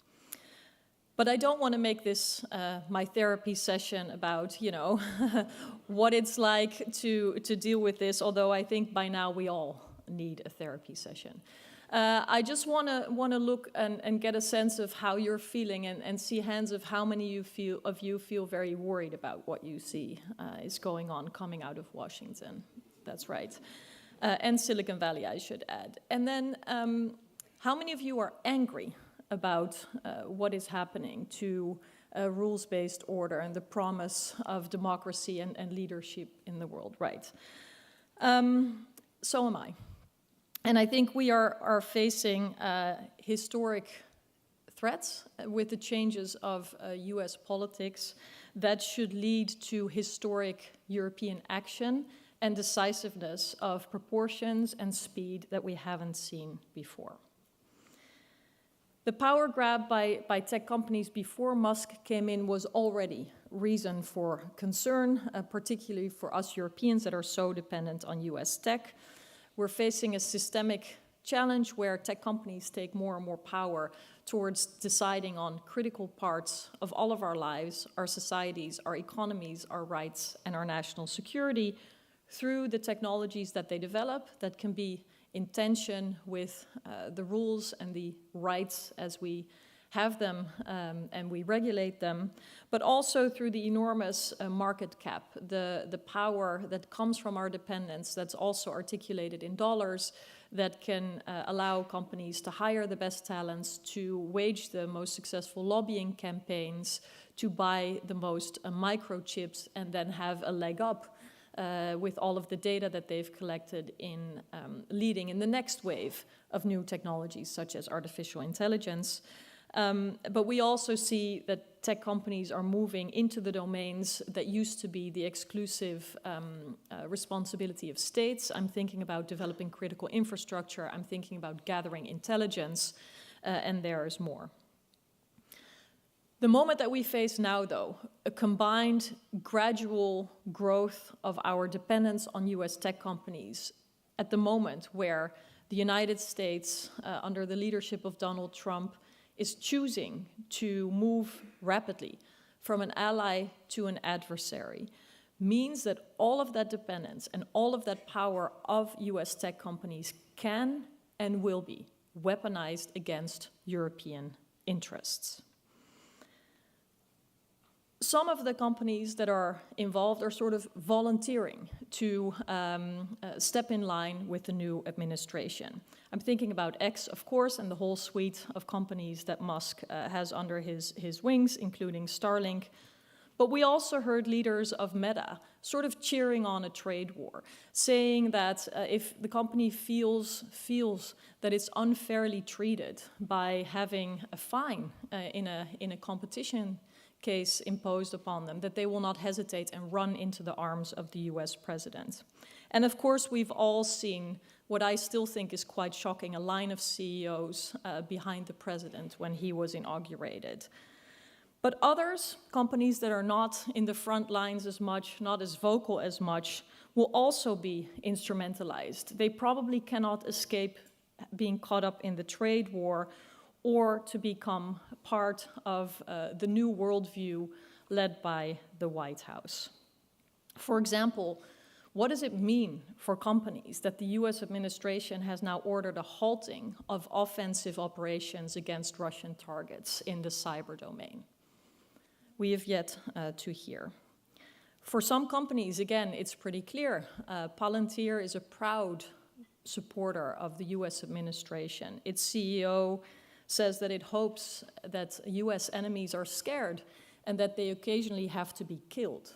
But I don't want to make this my therapy session about, you know, what it's like to deal with this, although I think by now we all need a therapy session. I just want to look and get a sense of how you're feeling, and see hands of how many of you feel very worried about what you see is going on coming out of Washington. That's right. And Silicon Valley, I should add. And then how many of you are angry about what is happening to a rules-based order and the promise of democracy and leadership in the world, right? So am I. And I think we are facing historic threats with the changes of US politics that should lead to historic European action and decisiveness of proportions and speed that we haven't seen before. The power grab by tech companies before Musk came in was already reason for concern, particularly for us Europeans that are so dependent on US tech. We're facing a systemic challenge where tech companies take more and more power towards deciding on critical parts of all of our lives, our societies, our economies, our rights, and our national security through the technologies that they develop that can be in tension with the rules and the rights as we have them and we regulate them, but also through the enormous market cap, the power that comes from our dependence that's also articulated in dollars that can allow companies to hire the best talents, to wage the most successful lobbying campaigns, to buy the most microchips and then have a leg up with all of the data that they've collected in leading in the next wave of new technologies such as artificial intelligence. But we also see that tech companies are moving into the domains that used to be the exclusive responsibility of states. I'm thinking about developing critical infrastructure. I'm thinking about gathering intelligence, and there is more. The moment that we face now, though, a combined gradual growth of our dependence on US tech companies at the moment where the United States, under the leadership of Donald Trump, is choosing to move rapidly from an ally to an adversary, means that all of that dependence and all of that power of US tech companies can and will be weaponized against European interests. Some of the companies that are involved are sort of volunteering to step in line with the new administration. I'm thinking about X, of course, and the whole suite of companies that Musk has under his wings, including Starlink. But we also heard leaders of Meta sort of cheering on a trade war, saying that if the company feels that it's unfairly treated by having a fine in a competition case imposed upon them, that they will not hesitate and run into the arms of the US president. And of course, we've all seen what I still think is quite shocking, a line of CEOs behind the president when he was inaugurated. But others, companies that are not in the front lines as much, not as vocal as much, will also be instrumentalized. They probably cannot escape being caught up in the trade war or to become part of the new worldview led by the White House. For example, what does it mean for companies that the US administration has now ordered a halting of offensive operations against Russian targets in the cyber domain? We have yet to hear. For some companies, again, it's pretty clear. Palantir is a proud supporter of the US administration. Its CEO says that it hopes that US enemies are scared and that they occasionally have to be killed.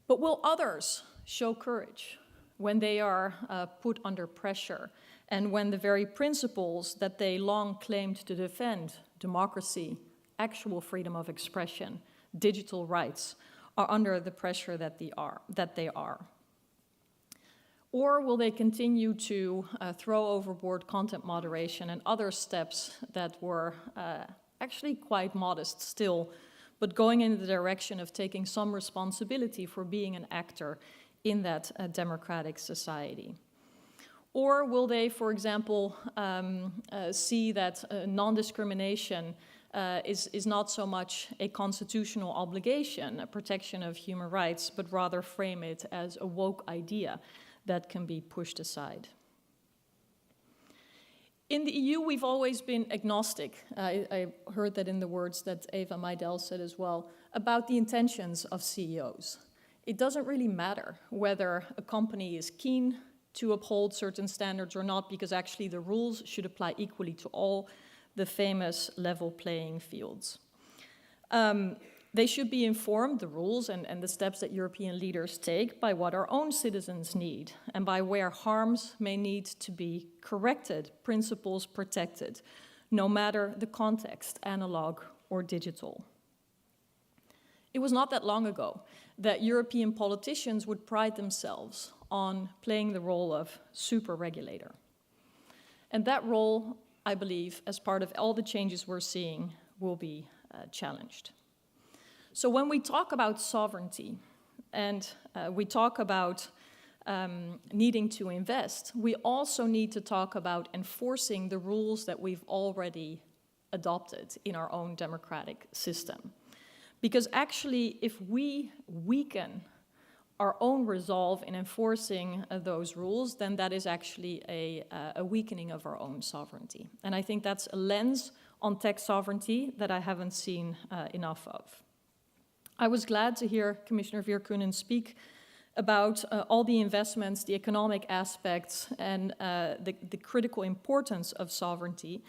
But will others show courage when they are put under pressure and when the very principles that they long claimed to defend, democracy, actual freedom of expression, digital rights, are under the pressure that they are? Or will they continue to throw overboard content moderation and other steps that were actually quite modest still, but going in the direction of taking some responsibility for being an actor in that democratic society? Or will they, for example, see that non-discrimination is not so much a constitutional obligation, a protection of human rights, but rather frame it as a woke idea that can be pushed aside? In the EU, we've always been agnostic. I heard that in the words that Eva Meidel said as well, about the intentions of CEOs. It doesn't really matter whether a company is keen to uphold certain standards or not, because actually the rules should apply equally to all, the famous level playing fields. They should be informed, the rules and the steps that European leaders take, by what our own citizens need and by where harms may need to be corrected, principles protected, no matter the context, analog or digital. It was not that long ago that European politicians would pride themselves on playing the role of super regulator. And that role, I believe, as part of all the changes we're seeing, will be challenged. So when we talk about sovereignty and we talk about needing to invest, we also need to talk about enforcing the rules that we've already adopted in our own democratic system. Because actually, if we weaken our own resolve in enforcing those rules, then that is actually a weakening of our own sovereignty. And I think that's a lens on tech sovereignty that I haven't seen enough of. I was glad to hear Commissioner Virkkunen speak about all the investments, the economic aspects, and the critical importance of sovereignty.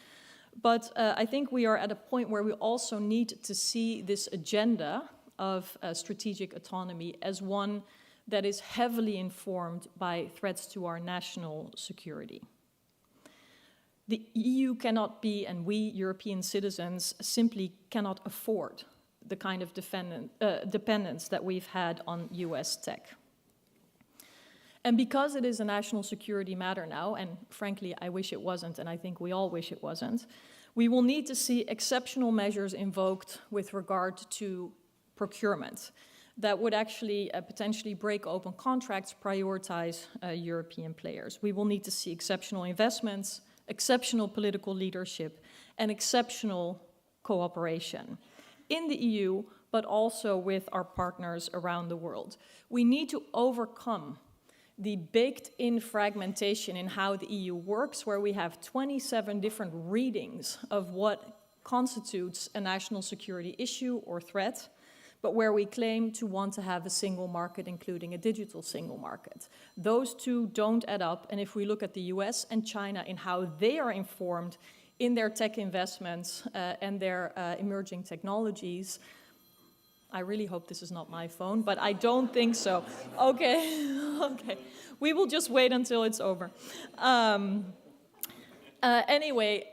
But I think we are at a point where we also need to see this agenda of strategic autonomy as one that is heavily informed by threats to our national security. The EU cannot be, and we European citizens simply cannot afford the kind of dependence that we've had on US tech. And because it is a national security matter now, and frankly, I wish it wasn't, and I think we all wish it wasn't, we will need to see exceptional measures invoked with regard to procurement that would actually potentially break open contracts, prioritize European players. We will need to see exceptional investments, exceptional political leadership, and exceptional cooperation in the EU, but also with our partners around the world. We need to overcome the baked-in fragmentation in how the EU works, where we have 27 different readings of what constitutes a national security issue or threat, but where we claim to want to have a single market, including a digital single market. Those two don't add up, and if we look at the US and China in how they are informed in their tech investments and their emerging technologies, I really hope this is not my phone, but I don't think so. Okay, okay. We will just wait until it's over. Anyway,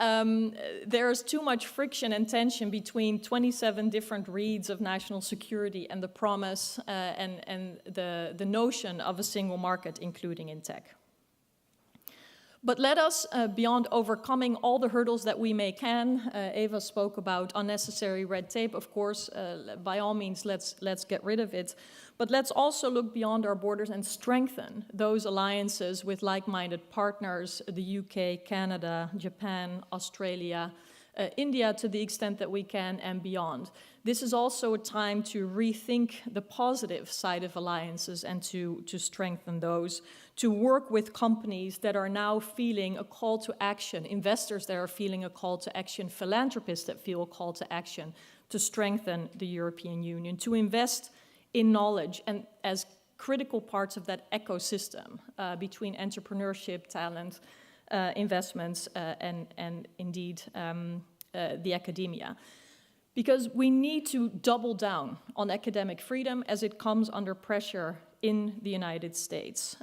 there's too much friction and tension between 27 different reads of national security and the promise and the notion of a single market, including in tech. But let us, beyond overcoming all the hurdles that we can, Eva spoke about unnecessary red tape, of course, by all means, let's get rid of it. But let's also look beyond our borders and strengthen those alliances with like-minded partners, the UK, Canada, Japan, Australia, India to the extent that we can and beyond. This is also a time to rethink the positive side of alliances and to strengthen those, to work with companies that are now feeling a call to action, investors that are feeling a call to action, philanthropists that feel a call to action to strengthen the European Union, to invest in knowledge and as critical parts of that ecosystem between entrepreneurship, talent, investments, and indeed the academia. Because we need to double down on academic freedom as it comes under pressure in the United States.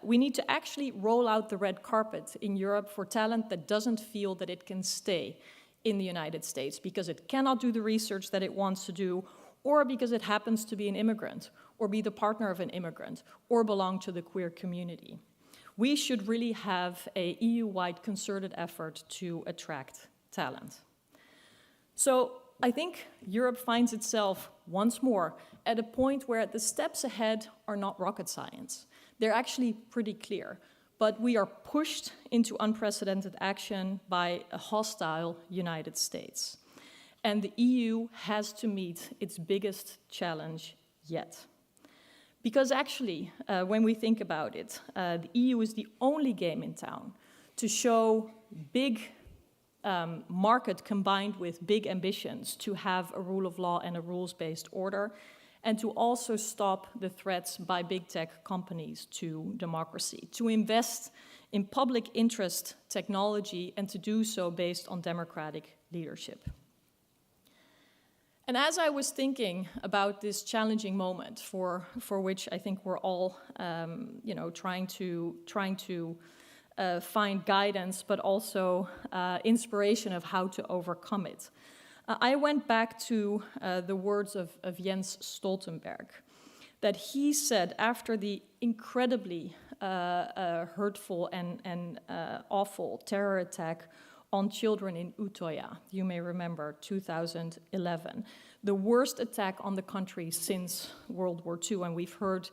We need to actually roll out the red carpet in Europe for talent that doesn't feel that it can stay in the United States because it cannot do the research that it wants to do, or because it happens to be an immigrant, or be the partner of an immigrant, or belong to the queer community. we should really have a EU-wide concerted effort to attract talent. So I think Europe finds itself once more at a point where the steps ahead are not rocket science. They're actually pretty clear, but we are pushed into unprecedented action by a hostile United States. And the EU has to meet its biggest challenge yet. Because actually, when we think about it, the EU is the only game in town to show big market combined with big ambitions to have a rule of law and a rules-based order, and to also stop the threats by big tech companies to democracy, to invest in public interest technology and to do so based on democratic leadership. And as I was thinking about this challenging moment for which I think we're all trying to find guidance, but also inspiration of how to overcome it, I went back to the words of Jens Stoltenberg, that he said after the incredibly hurtful and awful terror attack on children in Utøya, you may remember, 2011, the worst attack on the country since World War II, and we've heard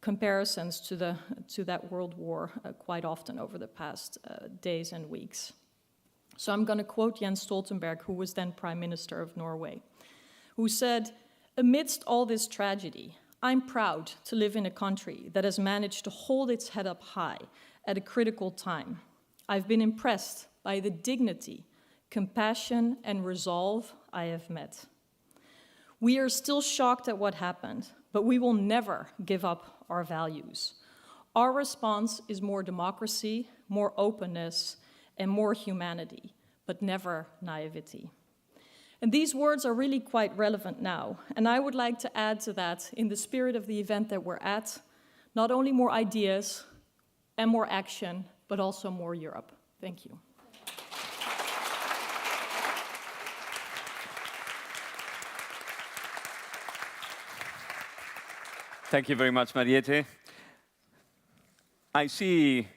comparisons to that World War quite often over the past days and weeks. So I'm going to quote Jens Stoltenberg, who was then Prime Minister of Norway, who said, "Amidst all this tragedy, I'm proud to live in a country that has managed to hold its head up high at a critical time. I've been impressed by the dignity, compassion, and resolve I have met. We are still shocked at what happened, but we will never give up our values. Our response is more democracy, more openness, and more humanity, but never naivety." And these words are really quite relevant now, and I would like to add to that, in the spirit of the event that we're at, not only more ideas and more action, but also more Europe. Thank you. Thank you very much, Mariette. I see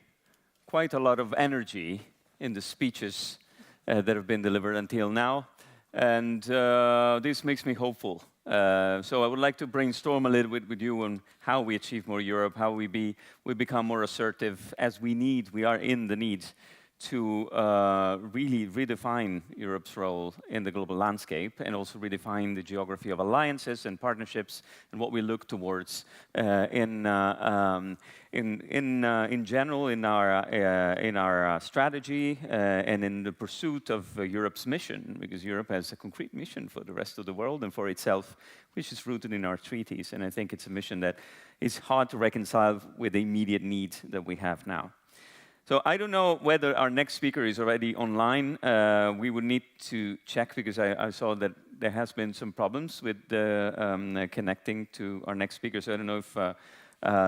quite a lot of energy in the speeches that have been delivered until now, and this makes me hopeful. So I would like to brainstorm a little bit with you on how we achieve more Europe, how we become more assertive, as we are in the need to really redefine Europe's role in the global landscape, and also redefine the geography of alliances and partnerships and what we look towards in general in our strategy and in the pursuit of Europe's mission, because Europe has a concrete mission for the rest of the world and for itself, which is rooted in our treaties. And I think it's a mission that is hard to reconcile with the immediate need that we have now. So I don't know whether our next speaker is already online. We would need to check, because I saw that there has been some problems with connecting to our next speaker. So I don't know if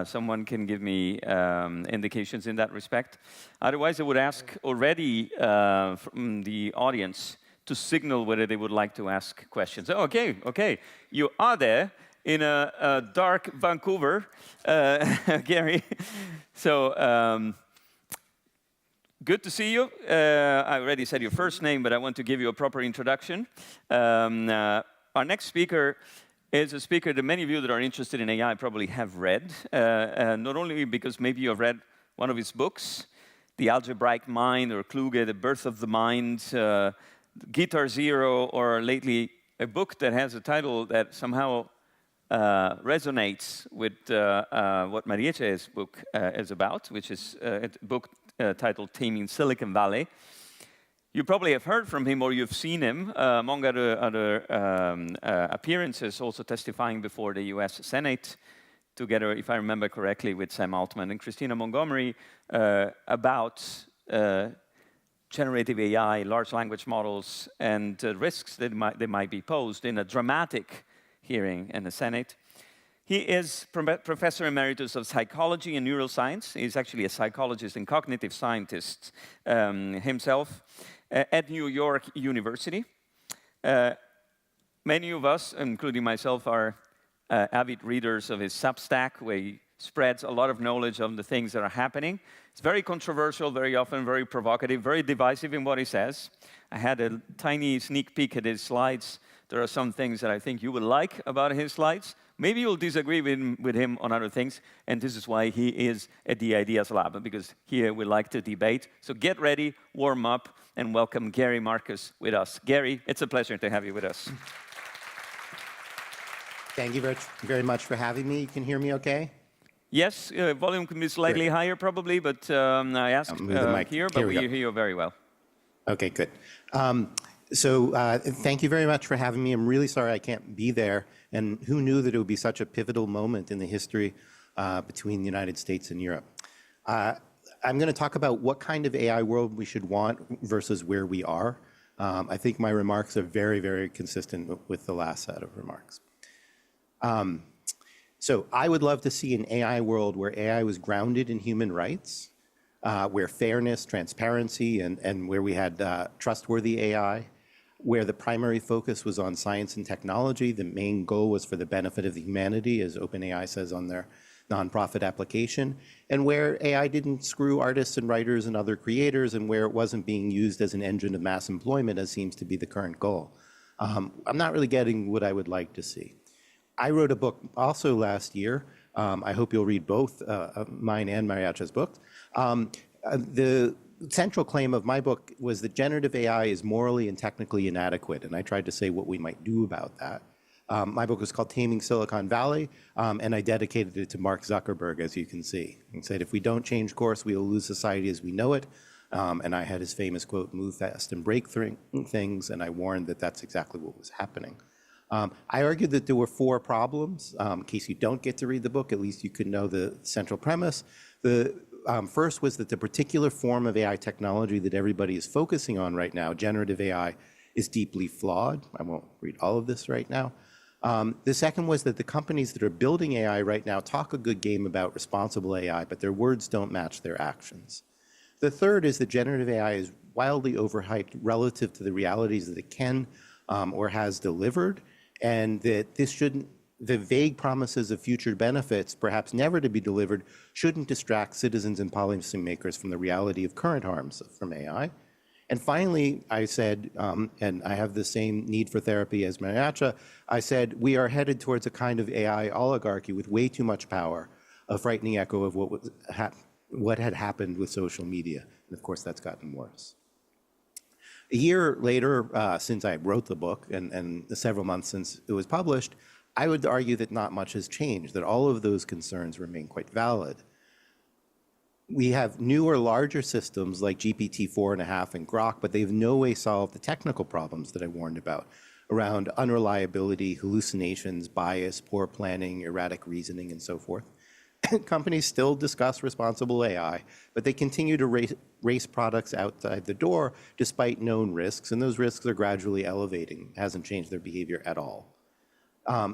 someone can give me indications in that respect. Otherwise, I would ask already from the audience to signal whether they would like to ask questions. Oh, okay. You are there in a dark Vancouver, Gary. So. Good to see you. I already said your first name, but I want to give you a proper introduction. Our next speaker is a speaker that many of you that are interested in AI probably have read, not only because maybe you have read one of his books, The Algebraic Mind, or Kluge, The Birth of the Mind, Guitar Zero, or lately a book that has a title that somehow resonates with what Mariette's book is about, which is a book titled Taming Silicon Valley. You probably have heard from him, or you've seen him, among other appearances, also testifying before the US Senate, together, if I remember correctly, with Sam Altman and Christina Montgomery, about generative AI, large language models, and risks that they might be posed in a dramatic hearing in the Senate. He is Professor Emeritus of Psychology and Neuroscience. He's actually a psychologist and cognitive scientist himself at New York University. Many of us, including myself, are avid readers of his Substack, where he spreads a lot of knowledge on the things that are happening. It's very controversial, very often very provocative, very divisive in what he says. I had a tiny sneak peek at his slides. There are some things that I think you will like about his slides. Maybe you'll disagree with him on other things, and this is why he is at the Ideas Lab, because here we like to debate. So get ready, warm up, and welcome Gary Marcus with us. Gary, it's a pleasure to have you with us. Thank you very much for having me. You can hear me okay? Yes, volume can be slightly higher probably, but I asked here, but we hear you very well. Okay, good. Thank you very much for having me. I'm really sorry I can't be there. And who knew that it would be such a pivotal moment in the history between the United States and Europe? I'm going to talk about what kind of AI world we should want versus where we are. I think my remarks are very, very consistent with the last set of remarks. So I would love to see an AI world where AI was grounded in human rights, where fairness, transparency, and where we had trustworthy AI, where the primary focus was on science and technology. The main goal was for the benefit of the humanity, as OpenAI says on their nonprofit application, and where AI didn't screw artists and writers and other creators, and where it wasn't being used as an engine of mass employment, as seems to be the current goal. I'm not really getting what I would like to see. I wrote a book also last year. I hope you'll read both mine and Mariacha's books. The central claim of my book was that generative AI is morally and technically inadequate, and I tried to say what we might do about that. My book was called Taming Silicon Valley, and I dedicated it to Mark Zuckerberg, as you can see. And said, if we don't change course, we will lose society as we know it. And I had his famous quote, move fast and break things, and I warned that that's exactly what was happening. I argued that there were 4 problems. In case you don't get to read the book, at least you could know the central premise. The first was that the particular form of AI technology that everybody is focusing on right now, generative AI, is deeply flawed. I won't read all of this right now. The second was that the companies that are building AI right now talk a good game about responsible AI, but their words don't match their actions. The third is that generative AI is wildly overhyped relative to the realities that it can or has delivered, and that the vague promises of future benefits, perhaps never to be delivered, shouldn't distract citizens and policymakers from the reality of current harms from AI. And finally, I said, and I have the same need for therapy as Mariacha, I said, we are headed towards a kind of AI oligarchy with way too much power, a frightening echo of what had happened with social media. And of course, that's gotten worse. A year later, since I wrote the book, and several months since it was published, I would argue that not much has changed, that all of those concerns remain quite valid. We have newer, larger systems like GPT-4.5 and Grok, but they've no way solved the technical problems that I warned about around unreliability, hallucinations, bias, poor planning, erratic reasoning, and so forth. Companies still discuss responsible AI, but they continue to race products outside the door despite known risks, and those risks are gradually elevating. It hasn't changed their behavior at all.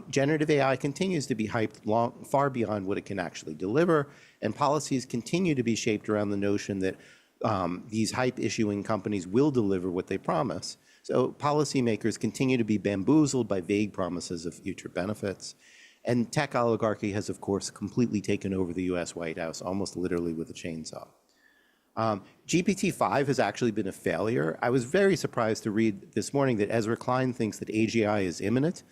Generative AI continues to be hyped far beyond what it can actually deliver, and policies continue to be shaped around the notion that these hype-issuing companies will deliver what they promise. So policymakers continue to be bamboozled by vague promises of future benefits. And tech oligarchy has, of course, completely taken over the US White House, almost literally with a chainsaw. GPT-5 has actually been a failure. I was very surprised to read this morning that Ezra Klein thinks that AGI is imminent.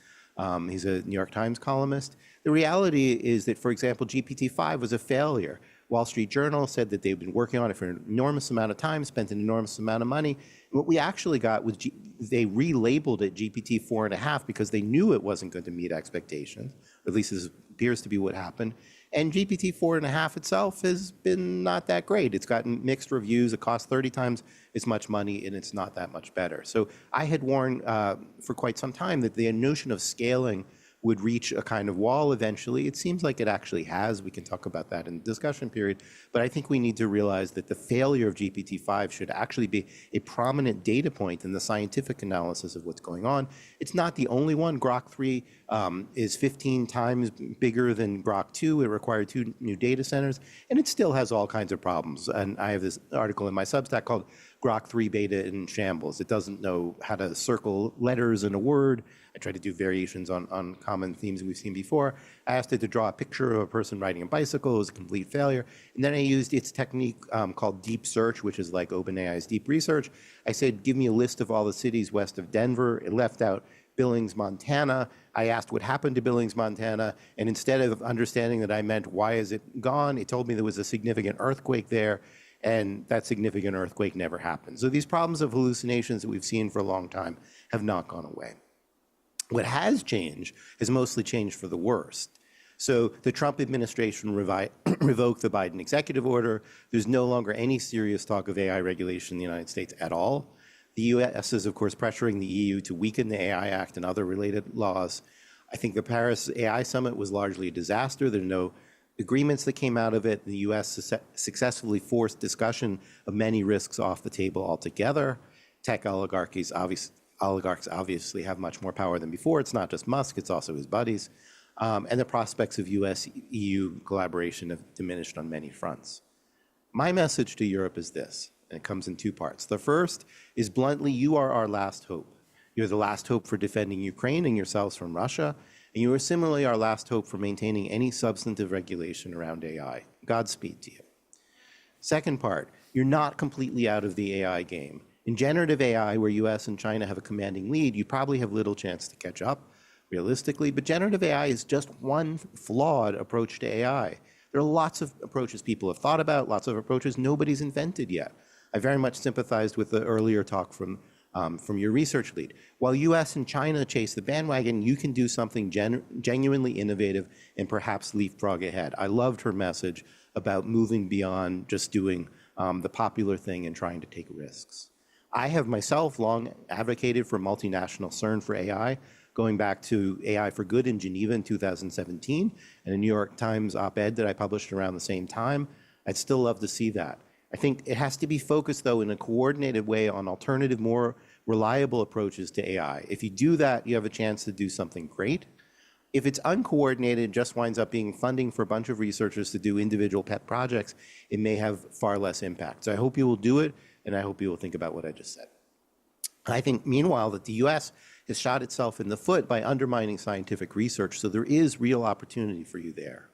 He's a New York Times columnist. The reality is that, for example, GPT-5 was a failure. Wall Street Journal said that they've been working on it for an enormous amount of time, spent an enormous amount of money. What we actually got was they relabeled it GPT-4.5 because they knew it wasn't going to meet expectations, or at least this appears to be what happened. And GPT-4.5 itself has been not that great. It's gotten mixed reviews. It costs 30 times as much money, and it's not that much better. So I had warned for quite some time that the notion of scaling would reach a kind of wall eventually. It seems like it actually has. We can talk about that in the discussion period. But I think we need to realize that the failure of GPT-5 should actually be a prominent data point in the scientific analysis of what's going on. It's not the only one. Grok 3 is 15 times bigger than Grok 2. It required 2 new data centers, and it still has all kinds of problems. And I have this article in my Substack called Grok 3 beta in shambles. It doesn't know how to circle letters in a word. I tried to do variations on common themes we've seen before. I asked it to draw a picture of a person riding a bicycle. It was a complete failure. And then I used its technique called deep search, which is like OpenAI's deep research. I said, give me a list of all the cities west of Denver. It left out Billings, Montana. I asked what happened to Billings, Montana, and instead of understanding that I meant why is it gone, it told me there was a significant earthquake there, and that significant earthquake never happened. So these problems of hallucinations that we've seen for a long time have not gone away. What has changed has mostly changed for the worst. So the Trump administration revoked the Biden executive order. There's no longer any serious talk of AI regulation in the United States at all. The US is, of course, pressuring the EU to weaken the AI Act and other related laws. I think the Paris AI Summit was largely a disaster. There are no agreements that came out of it. The US successfully forced discussion of many risks off the table altogether. Tech oligarchs obviously have much more power than before. It's not just Musk, it's also his buddies. And the prospects of US-EU collaboration have diminished on many fronts. My message to Europe is this, and it comes in two parts. The first is bluntly, you are our last hope. You're the last hope for defending Ukraine and yourselves from Russia, and you are similarly our last hope for maintaining any substantive regulation around AI. Godspeed to you. Second part, you're not completely out of the AI game. In generative AI, where US and China have a commanding lead, you probably have little chance to catch up, realistically, but generative AI is just one flawed approach to AI. There are lots of approaches people have thought about, lots of approaches nobody's invented yet. I very much sympathized with the earlier talk from your research lead. While US and China chase the bandwagon, you can do something genuinely innovative and perhaps leapfrog ahead. I loved her message about moving beyond just doing the popular thing and trying to take risks. I have myself long advocated for multinational CERN for AI, going back to AI for Good in Geneva in 2017, and a New York Times op-ed that I published around the same time. I'd still love to see that. I think it has to be focused, though, in a coordinated way on alternative, more reliable approaches to AI. If you do that, you have a chance to do something great. If it's uncoordinated, it just winds up being funding for a bunch of researchers to do individual pet projects, it may have far less impact. So I hope you will do it, and I hope you will think about what I just said. I think, meanwhile, that the US has shot itself in the foot by undermining scientific research, so there is real opportunity for you there.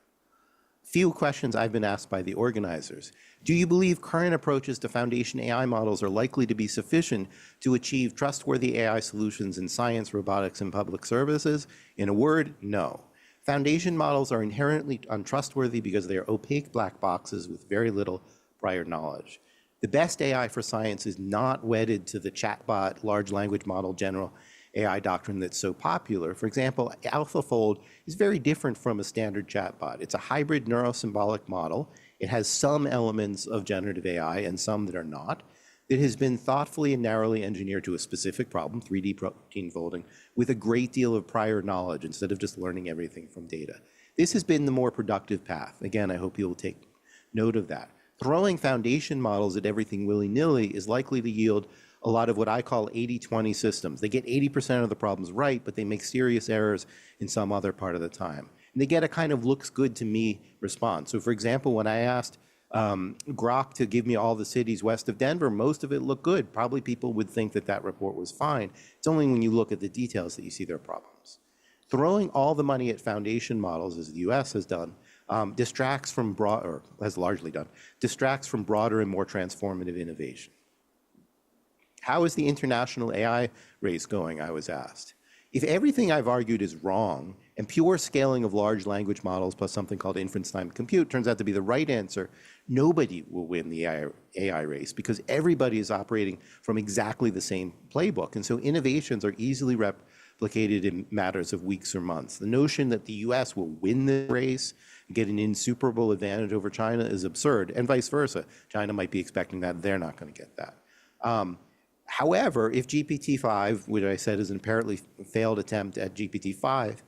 Few questions I've been asked by the organizers. Do you believe current approaches to foundation AI models are likely to be sufficient to achieve trustworthy AI solutions in science, robotics, and public services? In a word, no. Foundation models are inherently untrustworthy because they are opaque black boxes with very little prior knowledge. The best AI for science is not wedded to the chatbot, large language model, general AI doctrine that's so popular. For example, AlphaFold is very different from a standard chatbot. It's a hybrid neurosymbolic model. It has some elements of generative AI and some that are not. It has been thoughtfully and narrowly engineered to a specific problem, 3D protein folding, with a great deal of prior knowledge instead of just learning everything from data. This has been the more productive path. Again, I hope you'll take note of that. Throwing foundation models at everything willy-nilly is likely to yield a lot of what I call 80-20 systems. They get 80% of the problems right, but they make serious errors in some other part of the time. And they get a kind of looks good to me response. So for example, when I asked Grok to give me all the cities west of Denver, most of it looked good. Probably people would think that that report was fine. It's only when you look at the details that you see there are problems. Throwing all the money at foundation models, as the US has done, distracts from broader and more transformative innovation. How is the international AI race going, I was asked. If everything I've argued is wrong, and pure scaling of large language models plus something called inference time compute turns out to be the right answer, nobody will win the AI race because everybody is operating from exactly the same playbook. And so innovations are easily replicated in matters of weeks or months. The notion that the US will win the race, get an insuperable advantage over China is absurd, and vice versa. China might be expecting that, they're not going to get that. However, if GPT-5, which I said is an apparently failed attempt at GPT-5,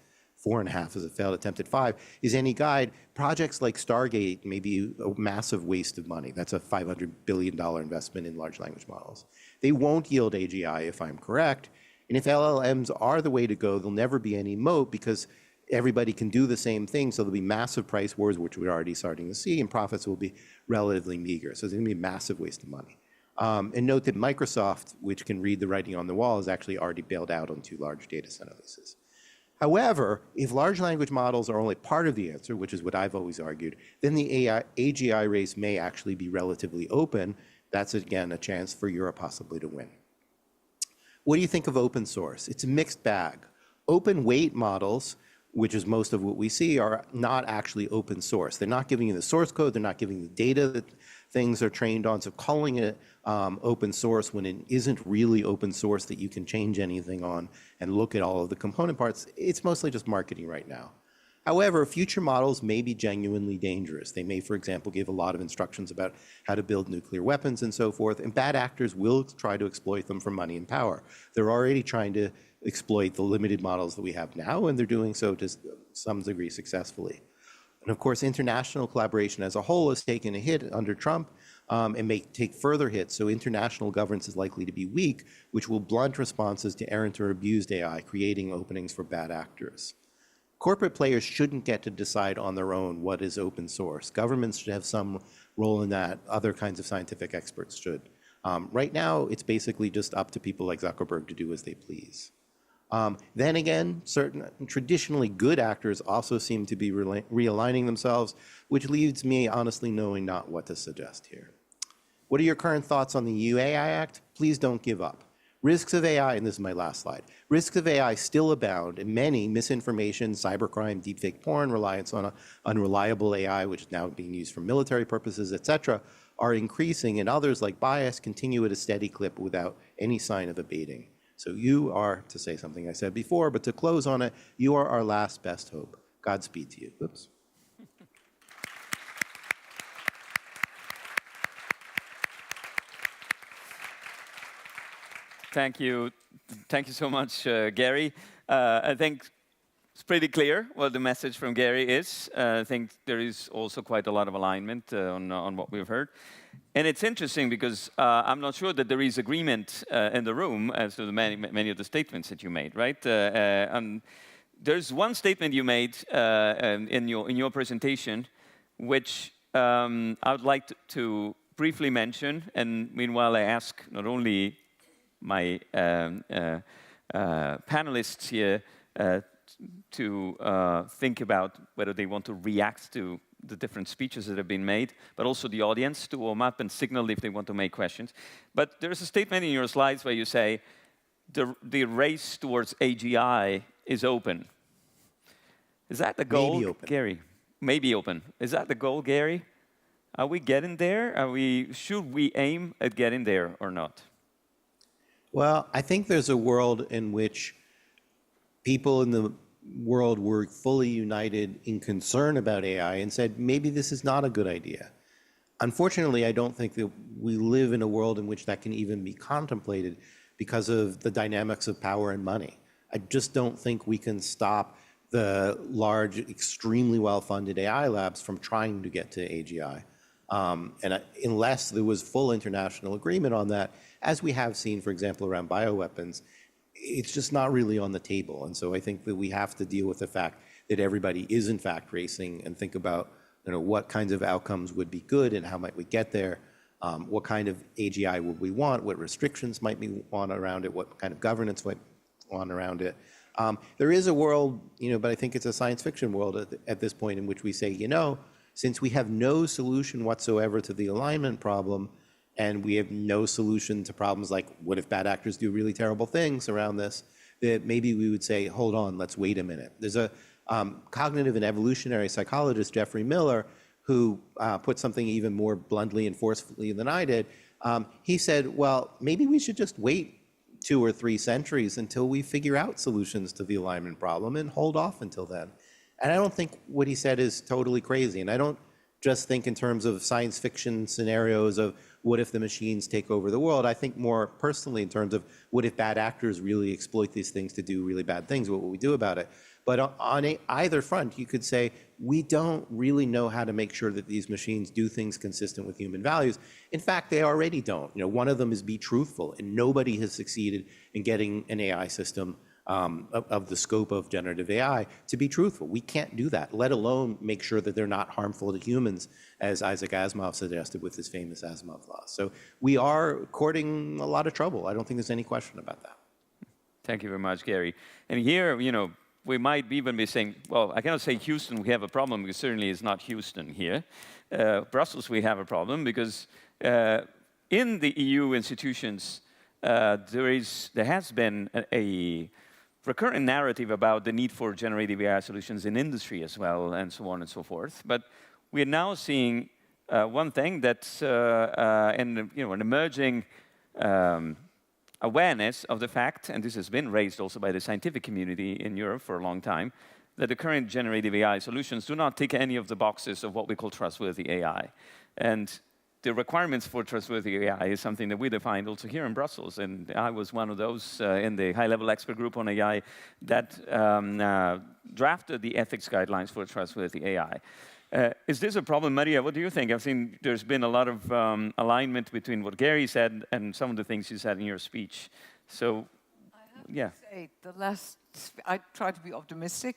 4.5 is a failed attempt at 5, is any guide, projects like Stargate may be a massive waste of money. That's a $500 billion investment in large language models. They won't yield AGI if I'm correct, and if LLMs are the way to go, there'll never be any moat because everybody can do the same thing, so there'll be massive price wars, which we're already starting to see, and profits will be relatively meager. So it's going to be a massive waste of money. And note that Microsoft, which can read the writing on the wall, has actually already bailed out on 2 large data center leases. However, if large language models are only part of the answer, which is what I've always argued, then the AGI race may actually be relatively open. That's, again, a chance for Europe possibly to win. What do you think of open source? It's a mixed bag. Open weight models, which is most of what we see, are not actually open source. They're not giving you the source code. They're not giving the data that things are trained on. So calling it open source when it isn't really open source that you can change anything on and look at all of the component parts, it's mostly just marketing right now. However, future models may be genuinely dangerous. They may, for example, give a lot of instructions about how to build nuclear weapons and so forth, and bad actors will try to exploit them for money and power. They're already trying to exploit the limited models that we have now, and they're doing so to some degree successfully. And of course, international collaboration as a whole has taken a hit under Trump and may take further hits, so international governance is likely to be weak, which will blunt responses to errant or abused AI, creating openings for bad actors. Corporate players shouldn't get to decide on their own what is open source. Governments should have some role in that. Other kinds of scientific experts should. Right now, it's basically just up to people like Zuckerberg to do as they please. Then again, certain traditionally good actors also seem to be realigning themselves, which leaves me honestly knowing not what to suggest here. What are your current thoughts on the AI Act? Please don't give up. Risks of AI, and this is my last slide, risks of AI still abound, and many misinformation, cybercrime, deepfake porn, reliance on unreliable AI, which is now being used for military purposes, et cetera, are increasing, and others like bias continue at a steady clip without any sign of abating. So you are, to say something I said before, but to close on it, you are our last best hope. Godspeed to you. Oops. Thank you. Thank you so much, Gary. I think it's pretty clear what the message from Gary is. I think there is also quite a lot of alignment on what we've heard. And it's interesting because I'm not sure that there is agreement in the room as to the many of the statements that you made, right? And there's one statement you made in your presentation, which I would like to briefly mention. And meanwhile, I ask not only my panelists here to think about whether they want to react to the different speeches that have been made, but also the audience to warm up and signal if they want to make questions. But there's a statement in your slides where you say the race towards AGI is open. Is that the goal, Maybe open. Gary? Maybe open. Is that the goal, Gary? Are we getting there? Should we aim at getting there or not? Well, I think there's a world in which people in the world were fully united in concern about AI and said, maybe this is not a good idea. Unfortunately, I don't think that we live in a world in which that can even be contemplated because of the dynamics of power and money. I just don't think we can stop the large, extremely well-funded AI labs from trying to get to AGI. Unless there was full international agreement on that, as we have seen, for example, around bioweapons, it's just not really on the table. And so I think that we have to deal with the fact that everybody is in fact racing and think about what kinds of outcomes would be good and how might we get there, what kind of AGI would we want, what restrictions might we want around it, what kind of governance might we want around it. There is a world, but I think it's a science fiction world at this point in which we say, since we have no solution whatsoever to the alignment problem, and we have no solution to problems like what if bad actors do really terrible things around this, that maybe we would say, hold on, let's wait a minute. There's a cognitive and evolutionary psychologist, Jeffrey Miller, who put something even more bluntly and forcefully than I did. He said, well, maybe we should just wait 2 or 3 centuries until we figure out solutions to the alignment problem and hold off until then. And I don't think what he said is totally crazy. And I don't just think in terms of science fiction scenarios of what if the machines take over the world. I think more personally in terms of what if bad actors really exploit these things to do really bad things, what will we do about it? But on either front, you could say, we don't really know how to make sure that these machines do things consistent with human values. In fact, they already don't. One of them is be truthful, and nobody has succeeded in getting an AI system of the scope of generative AI to be truthful. We can't do that, let alone make sure that they're not harmful to humans, as Isaac Asimov suggested with his famous Asimov law. So we are courting a lot of trouble. I don't think there's any question about that. Thank you very much, Gary. And here, you know, we might even be saying, well, I cannot say Houston, we have a problem, because certainly it's not Houston here. Brussels, we have a problem, because in the EU institutions, there has been a recurrent narrative about the need for generative AI solutions in industry as well, and so on and so forth. But we're now seeing one thing that's an emerging awareness of the fact, and this has been raised also by the scientific community in Europe for a long time, that the current generative AI solutions do not tick any of the boxes of what we call trustworthy AI. And the requirements for trustworthy AI is something that we defined also here in Brussels. And I was one of those in the high-level expert group on AI that drafted the ethics guidelines for trustworthy AI. Is this a problem, Maria? What do you think? I've seen there's been a lot of alignment between what Gary said and some of the things you said in your speech. So, yeah. Say, I try to be optimistic.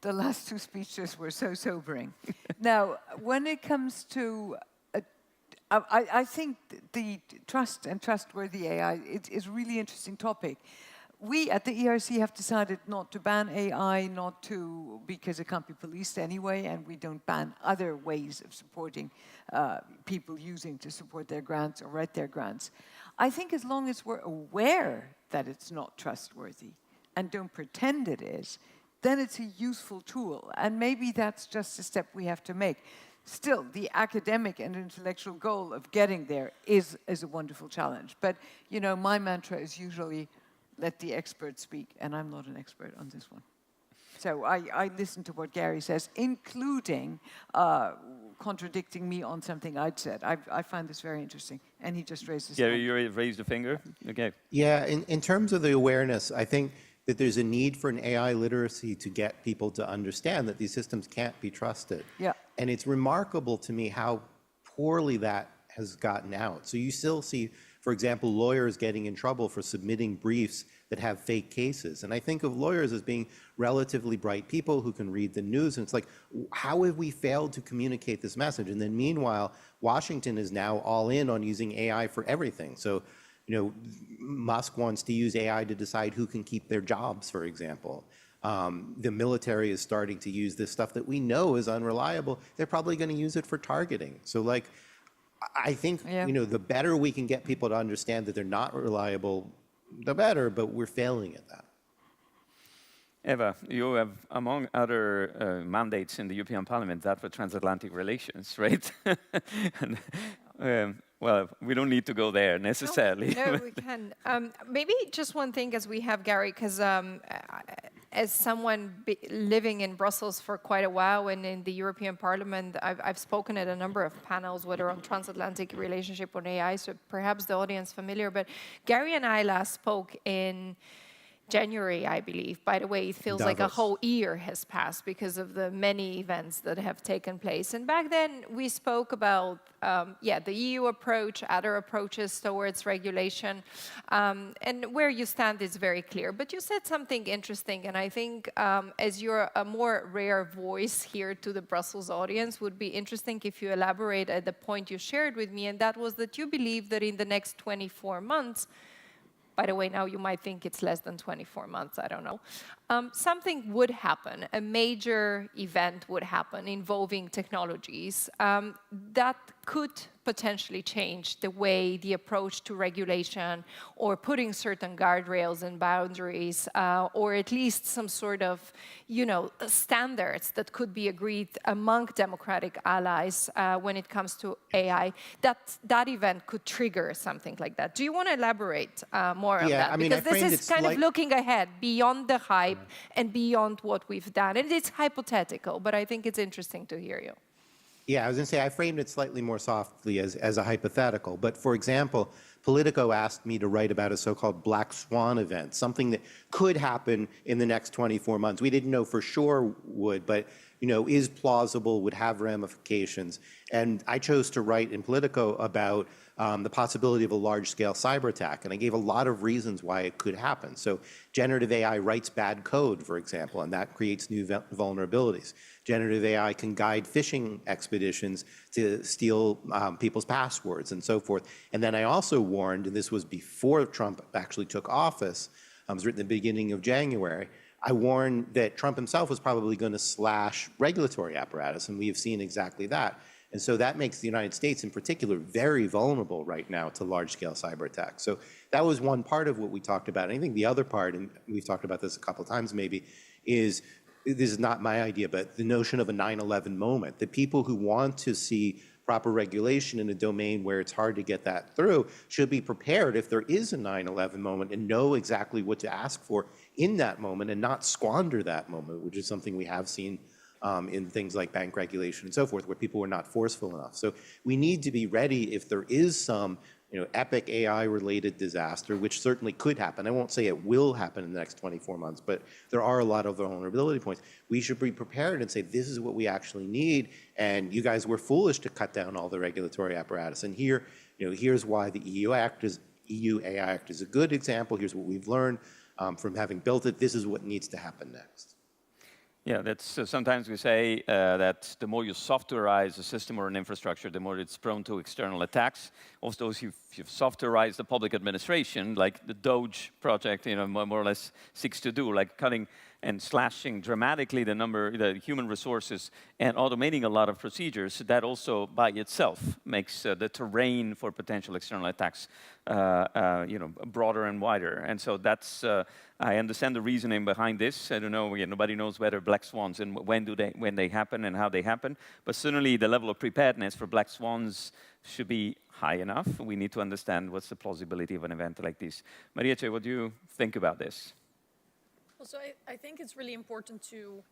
The last two speeches were so sobering. Now, when it comes to, I think the trust and trustworthy AI is a really interesting topic. We at the ERC have decided not to ban AI, because it can't be policed anyway, and we don't ban other ways of supporting people using to support their grants or write their grants. I think as long as we're aware that it's not trustworthy and don't pretend it is, then it's a useful tool. And maybe that's just a step we have to make. Still, the academic and intellectual goal of getting there is a wonderful challenge. But, you know, my mantra is usually, let the experts speak, and I'm not an expert on this one. So I listen to what Gary says, including contradicting me on something I'd said. I find this very interesting, and he just raised his hand. Gary, you raised a finger? Okay. Yeah, in terms of the awareness, I think that there's a need for an AI literacy to get people to understand that these systems can't be trusted. Yeah. And it's remarkable to me how poorly that has gotten out. So you still see, for example, lawyers getting in trouble for submitting briefs that have fake cases. And I think of lawyers as being relatively bright people who can read the news. And it's like, how have we failed to communicate this message? And then meanwhile, Washington is now all in on using AI for everything. So, you know, Musk wants to use AI to decide who can keep their jobs, for example. The military is starting to use this stuff that we know is unreliable. They're probably going to use it for targeting. So, like, I think, you know, the better we can get people to understand that they're not reliable, the better, but we're failing at that. Eva, you have, among other mandates in the European Parliament, that for transatlantic relations, right? And, well, we don't need to go there necessarily. No, we can. Maybe just one thing as we have Gary, because as someone living in Brussels for quite a while and in the European Parliament, I've spoken at a number of panels, whether on transatlantic relationship or AI, so perhaps the audience familiar. But Gary and I last spoke in January, I believe. By the way, it feels like a whole year has passed because of the many events that have taken place. And back then, we spoke about, the EU approach, other approaches towards regulation, and where you stand is very clear. But you said something interesting, and I think as you're a more rare voice here to the Brussels audience, would be interesting if you elaborate at the point you shared with me, and that was that you believe that in the next 24 months, by the way, now you might think it's less than 24 months, I don't know. Something would happen, a major event would happen involving technologies that could potentially change the way the approach to regulation or putting certain guardrails and boundaries or at least some sort of, standards that could be agreed among democratic allies when it comes to AI, that event could trigger something like that. Do you want to elaborate more on that? I mean, because this is kind of looking ahead beyond the hype and beyond what we've done. And it's hypothetical, but I think it's interesting to hear you. Yeah, I was going to say, I framed it slightly more softly as a hypothetical. But for example, Politico asked me to write about a so-called black swan event, something that could happen in the next 24 months. We didn't know for sure would, but is plausible, would have ramifications. And I chose to write in Politico about the possibility of a large-scale cyber attack, and I gave a lot of reasons why it could happen. So generative AI writes bad code, for example, and that creates new vulnerabilities. Generative AI can guide phishing expeditions to steal people's passwords and so forth. And then I also warned, and this was before Trump actually took office, it was written at the beginning of January, I warned that Trump himself was probably going to slash regulatory apparatus, and we have seen exactly that. And so that makes the United States in particular very vulnerable right now to large-scale cyber attacks. So that was one part of what we talked about. And I think the other part, and we've talked about this a couple of times maybe, is this is not my idea, but the notion of a 9/11 moment. The people who want to see proper regulation in a domain where it's hard to get that through should be prepared if there is a 9/11 moment and know exactly what to ask for in that moment and not squander that moment, which is something we have seen in things like bank regulation and so forth, where people were not forceful enough. So we need to be ready if there is some epic AI-related disaster, which certainly could happen. I won't say it will happen in the next 24 months, but there are a lot of vulnerability points. We should be prepared and say, this is what we actually need, and you guys were foolish to cut down all the regulatory apparatus. And here, here's why the EU AI Act is a good example. Here's what we've learned from having built it. This is what needs to happen next. Yeah, that's sometimes we say that the more you softwareize a system or an infrastructure, the more it's prone to external attacks. Also, if you've softwareized the public administration, like the Doge project, more or less seeks to do, like cutting and slashing dramatically the human resources and automating a lot of procedures, that also by itself makes the terrain for potential external attacks broader and wider. And so that's, I understand the reasoning behind this. I don't know, nobody knows whether black swans and when they happen and how they happen, but certainly the level of preparedness for black swans should be high enough. We need to understand what's the plausibility of an event like this. Marietje, what do you think about this? Well, so I think it's really important to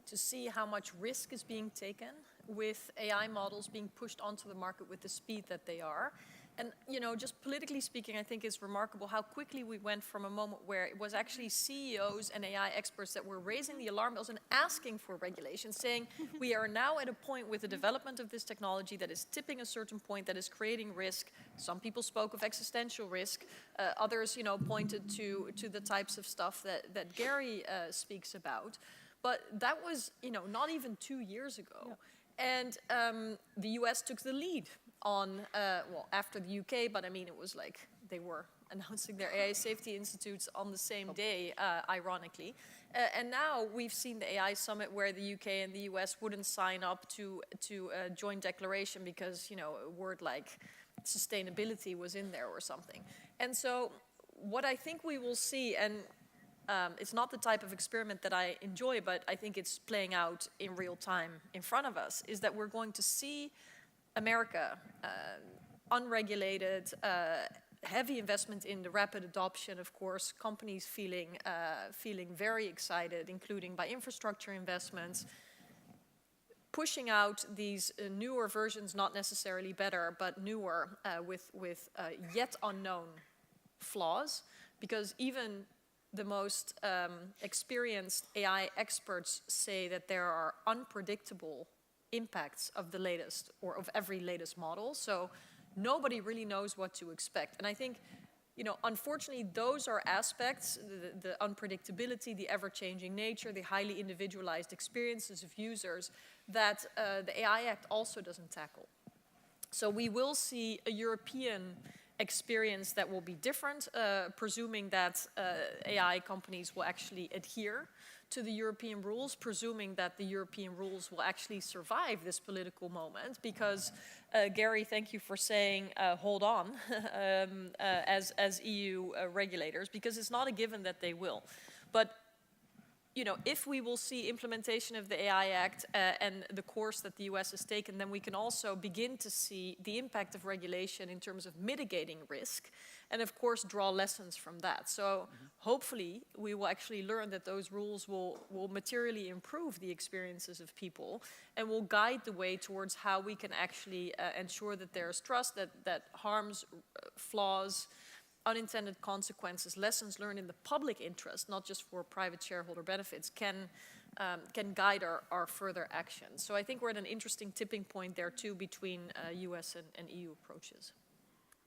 see how much risk is being taken with AI models being pushed onto the market with the speed that they are. And, just politically speaking, I think it's remarkable how quickly we went from a moment where it was actually CEOs and AI experts that were raising the alarm bells and asking for regulation, saying we are now at a point with the development of this technology that is tipping a certain point that is creating risk. Some people spoke of existential risk. Others, pointed to the types of stuff that Gary speaks about. But that was, not even 2 years ago. Yeah. And the US took the lead on, after the UK, but I mean, it was like they were announcing their AI safety institutes on the same day, ironically. And now we've seen the AI summit where the UK and the US wouldn't sign up to a joint declaration because, a word like sustainability was in there or something. And so what I think we will see, and it's not the type of experiment that I enjoy, but I think it's playing out in real time in front of us, is that we're going to see America, unregulated, heavy investment in the rapid adoption, of course, companies feeling very excited, including by infrastructure investments, pushing out these newer versions, not necessarily better, but newer, with yet unknown flaws, because even the most experienced AI experts say that there are unpredictable impacts of the latest or of every latest model. So nobody really knows what to expect. And I think, unfortunately, those are aspects, the unpredictability, the ever-changing nature, the highly individualized experiences of users that the AI Act also doesn't tackle. So we will see a European experience that will be different, presuming that AI companies will actually adhere to the European rules, presuming that the European rules will actually survive this political moment, because Gary, thank you for saying hold on as EU regulators, because it's not a given that they will. But if we will see implementation of the AI Act and the course that the US has taken, then we can also begin to see the impact of regulation in terms of mitigating risk, and of course draw lessons from that. So hopefully we will actually learn that those rules will materially improve the experiences of people and will guide the way towards how we can actually ensure that there's trust, that harms, flaws, unintended consequences, lessons learned in the public interest, not just for private shareholder benefits, can can guide our further actions. So I think we're at an interesting tipping point there too between US and EU approaches.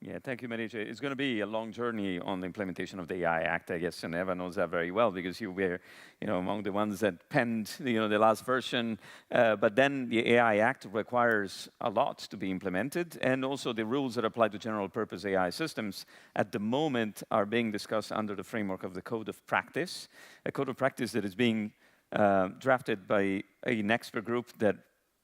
Yeah, thank you, Marije. It's going to be a long journey on the implementation of the AI Act, I guess, and Eva knows that very well because you were, among the ones that penned, the last version. But then the AI Act requires a lot to be implemented, and also the rules that apply to general-purpose AI systems at the moment are being discussed under the framework of the Code of Practice, a code of practice that is being drafted by an expert group that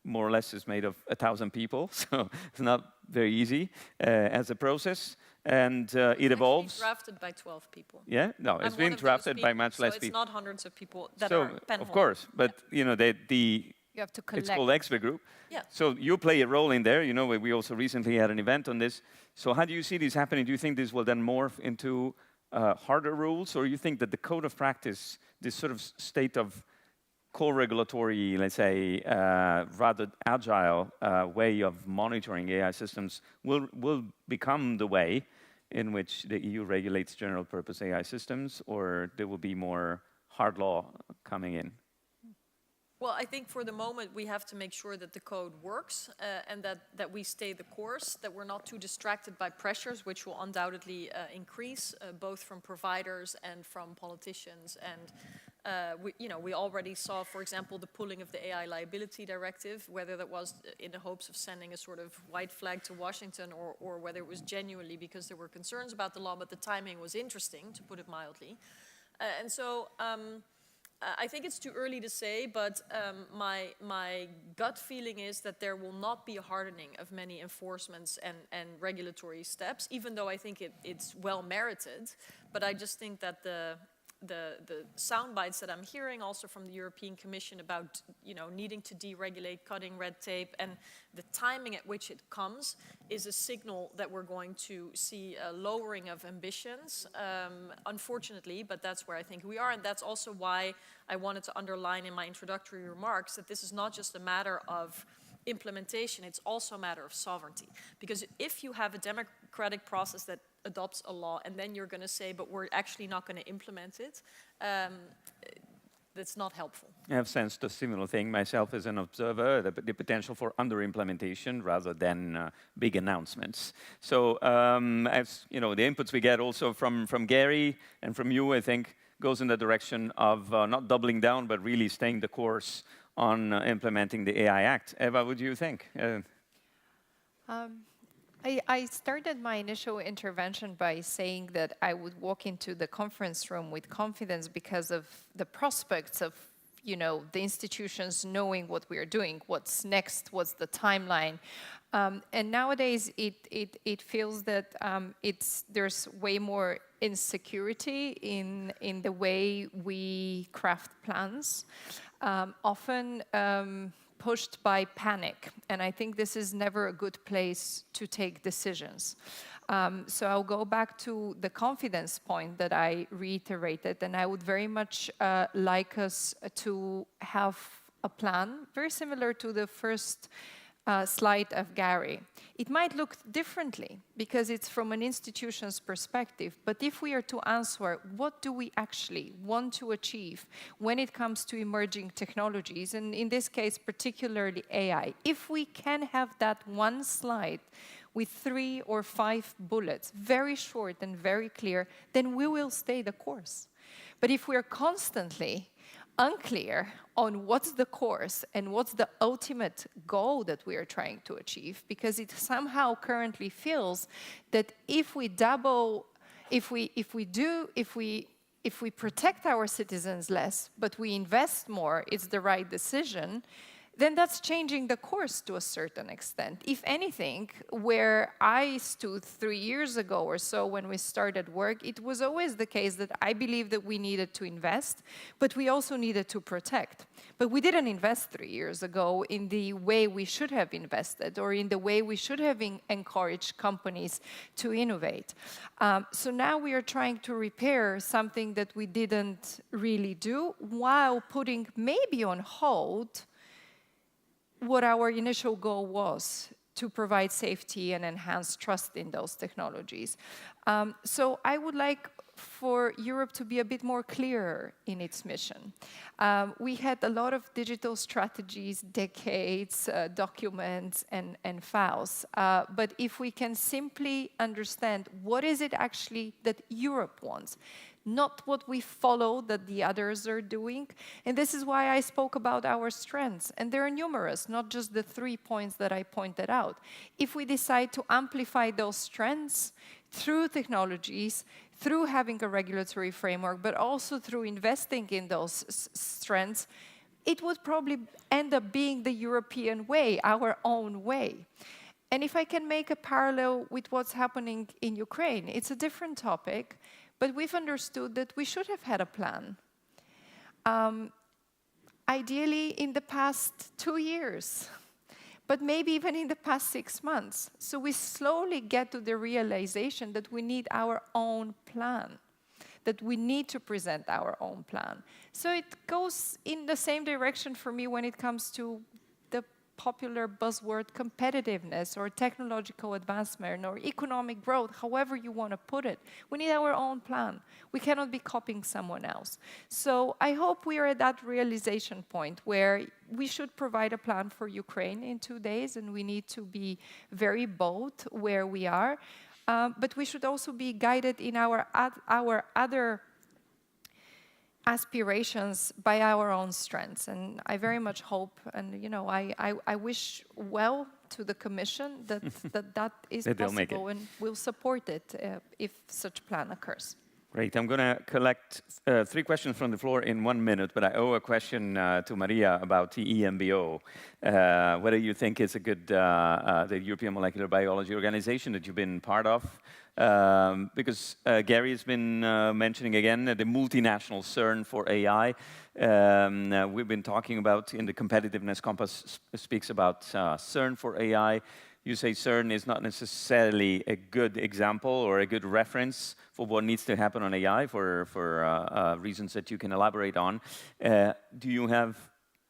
more or less is made of 1,000 people, so it's not very easy as a process, and it evolves. Drafted by 12 people. Yeah, no, it's been drafted by much less people. So it's not hundreds of people that are pen of course, but you have to collect. It's called expert group. Yeah. So you play a role in there. We also recently had an event on this. So how do you see this happening? Do you think this will then morph into harder rules, or you think that the code of practice, this sort of state of co-regulatory, let's say, rather agile way of monitoring AI systems will become the way in which the EU regulates general-purpose AI systems, or there will be more hard law coming in? Well, I think for the moment we have to make sure that the code works and that we stay the course, that we're not too distracted by pressures, which will undoubtedly increase, both from providers and from politicians. And we already saw, for example, the pulling of the AI liability directive, whether that was in the hopes of sending a sort of white flag to Washington or whether it was genuinely because there were concerns about the law, but the timing was interesting, to put it mildly. And so I think it's too early to say, but my gut feeling is that there will not be a hardening of many enforcements and regulatory steps, even though I think it's well merited. But I just think that the sound bites that I'm hearing also from the European Commission about needing to deregulate, cutting red tape, and the timing at which it comes is a signal that we're going to see a lowering of ambitions, unfortunately, but that's where I think we are, and that's also why I wanted to underline in my introductory remarks that this is not just a matter of implementation, it's also a matter of sovereignty. Because if you have a democratic process that adopts a law and then you're going to say, but we're actually not going to implement it, that's not helpful. I have sensed a similar thing myself as an observer, the potential for under-implementation rather than big announcements. So as the inputs we get also from Gary and from you, I think, goes in the direction of not doubling down, but really staying the course on implementing the AI Act. Eva, what do you think? I started my initial intervention by saying that I would walk into the conference room with confidence because of the prospects of, the institutions knowing what we are doing, what's next, what's the timeline. And nowadays, it feels that there's way more insecurity in the way we craft plans. Often pushed by panic, and I think this is never a good place to take decisions. So I'll go back to the confidence point that I reiterated, and I would very much like us to have a plan very similar to the first slide of Gary. It might look differently because it's from an institution's perspective, but if we are to answer what do we actually want to achieve when it comes to emerging technologies, and in this case particularly AI, if we can have that one slide with 3 or 5 bullets, very short and very clear, then we will stay the course. But if we are constantly unclear on what's the course and what's the ultimate goal that we are trying to achieve, because it somehow currently feels that if we protect our citizens less, but we invest more, it's the right decision, then that's changing the course to a certain extent. If anything, where I stood 3 years ago or so when we started work, it was always the case that I believed that we needed to invest, but we also needed to protect. But we didn't invest 3 years ago in the way we should have invested or in the way we should have encouraged companies to innovate. So now we are trying to repair something that we didn't really do while putting maybe on hold what our initial goal was, to provide safety and enhance trust in those technologies. So I would like for Europe to be a bit more clear in its mission. We had a lot of digital strategies, decades, documents, and files. But if we can simply understand what is it actually that Europe wants, not what we follow that the others are doing. And this is why I spoke about our strengths. And there are numerous, not just the 3 points that I pointed out. If we decide to amplify those strengths through technologies, through having a regulatory framework, but also through investing in those strengths, it would probably end up being the European way, our own way. And if I can make a parallel with what's happening in Ukraine, it's a different topic, but we've understood that we should have had a plan. Ideally, in the past 2 years, but maybe even in the past 6 months. So we slowly get to the realization that we need our own plan, that we need to present our own plan. So it goes in the same direction for me when it comes to the popular buzzword competitiveness or technological advancement or economic growth, however you want to put it. We need our own plan. We cannot be copying someone else. So I hope we are at that realization point where we should provide a plan for Ukraine in 2 days, and we need to be very bold where we are. But we should also be guided in our other aspirations by our own strengths. And I very much hope, and I wish well to the Commission that that is possible, and we'll support it if such plan occurs. Great. I'm going to collect 3 questions from the floor in 1 minute, but I owe a question to Maria about the EMBO. Whether you think it's a good, the European Molecular Biology Organization that you've been part of, because Gary has been mentioning again the multinational CERN for AI. We've been talking about, in the Competitiveness Compass speaks about CERN for AI. You say CERN is not necessarily a good example or a good reference for what needs to happen on AI for reasons that you can elaborate on. Do you have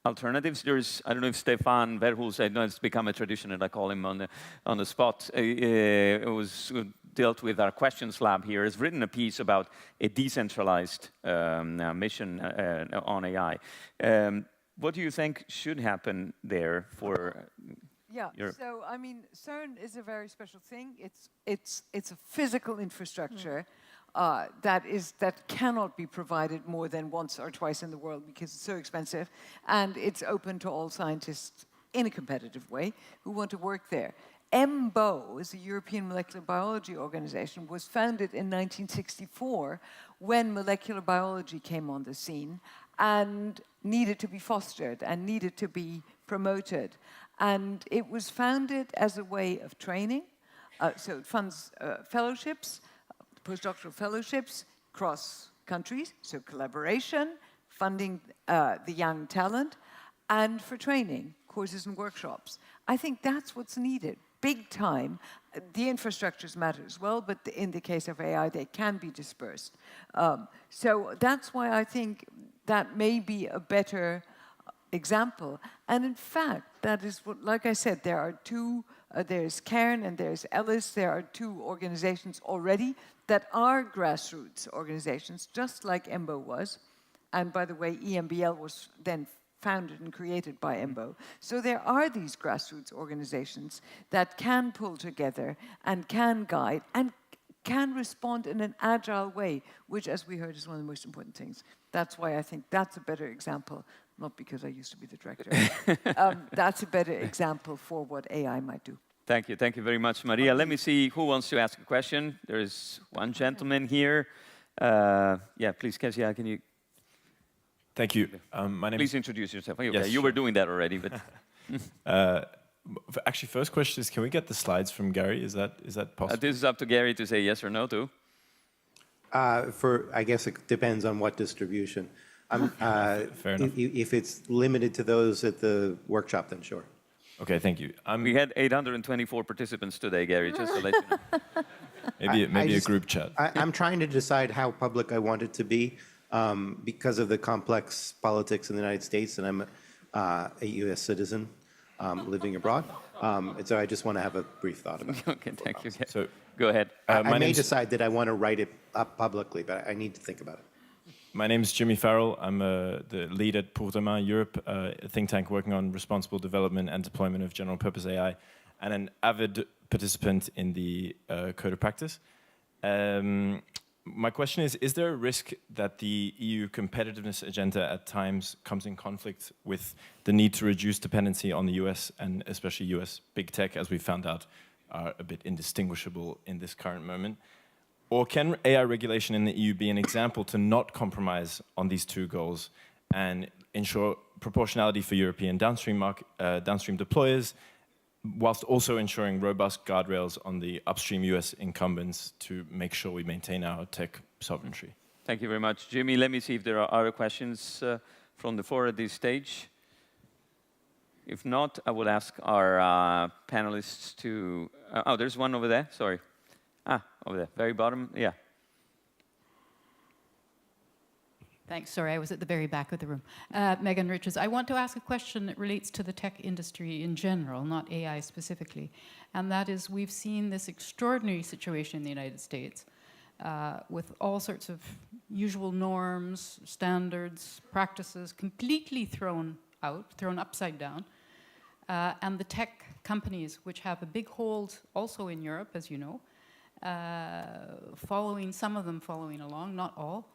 alternatives? There's, I don't know if Stefan Verhulst, I know it's become a tradition that I call him on the spot, it was dealt with our questions lab here, has written a piece about a decentralized mission on AI. What do you think should happen there for Europe? So I mean, CERN is a very special thing. It's a physical infrastructure that cannot be provided more than once or twice in the world because it's so expensive, and it's open to all scientists in a competitive way who want to work there. EMBO, is the European Molecular Biology Organization, was founded in 1964 when molecular biology came on the scene and needed to be fostered and needed to be promoted. And it was founded as a way of training, so it funds fellowships, postdoctoral fellowships across countries, so collaboration, funding the young talent, and for training, courses and workshops. I think that's what's needed, big time. The infrastructures matter as well, but in the case of AI, they can be dispersed. So that's why I think that may be a better example. And in fact, that is what, like I said, there are two, there's Cairn and there's Ellis, there are 2 organizations already that are grassroots organizations, just like EMBO was. And by the way, EMBL was then founded and created by EMBO. So there are these grassroots organizations that can pull together and can guide and can respond in an agile way, which, as we heard, is one of the most important things. That's why I think that's a better example, not because I used to be the director. That's a better example for what AI might do. Thank you. Thank you very much, Maria. Let me see who wants to ask a question. There is one gentleman here. Yeah, please, Kezia, can you? Thank you. My name Please introduce yourself. Okay, Yes, you were doing that already, but actually, first question is, can we get the slides from Gary? Is that possible? this is up to Gary to say yes or no to. I guess it depends on what distribution. Fair enough. If it's limited to those at the workshop, then sure. Okay, thank you. We had 824 participants today, Gary, just to let you know. Maybe a group chat. I'm trying to decide how public I want it to be because of the complex politics in the United States, and I'm a U.S. citizen living abroad. And so I just want to have a brief thought about it. Okay, thank you. So Go ahead. I my may name's decide that I want to write it up publicly, but I need to think about it. my name's Jimmy Farrell. I'm the lead at Pour Demain Europe, a think tank working on responsible development and deployment of general purpose AI, and an avid participant in the Code of Practice. My question is there a risk that the EU competitiveness agenda at times comes in conflict with the need to reduce dependency on the US, and especially US big tech, as we found out, are a bit indistinguishable in this current moment? Or can AI regulation in the EU be an example to not compromise on these two goals and ensure proportionality for European downstream deployers, whilst also ensuring robust guardrails on the upstream US incumbents to make sure we maintain our tech sovereignty? Thank you very much. Jimmy, let me see if there are other questions from the floor at this stage. If not, I will ask our panelists to... oh, there's one over there, sorry. Over there, very bottom, yeah. Thanks. Sorry, I was at the very back of the room. Megan Richards, I want to ask a question that relates to the tech industry in general, not AI specifically. And that is, we've seen this extraordinary situation in the United States with all sorts of usual norms, standards, practices completely thrown out, thrown upside down. And the tech companies, which have a big hold also in Europe, as you know, some of them following along, not all.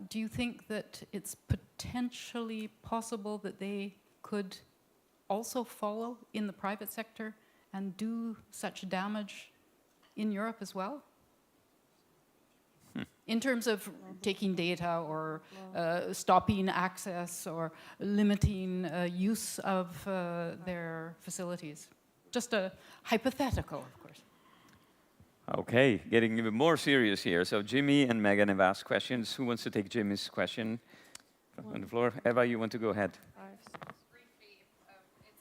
Do you think that it's potentially possible that they could also follow in the private sector and do such damage in Europe as well? In terms of taking data or stopping access or limiting use of their facilities. Just a hypothetical, of course. Okay, getting even more serious here. So Jimmy and Megan have asked questions. Who wants to take Jimmy's question on the floor? Eva, you want to go ahead? Briefly,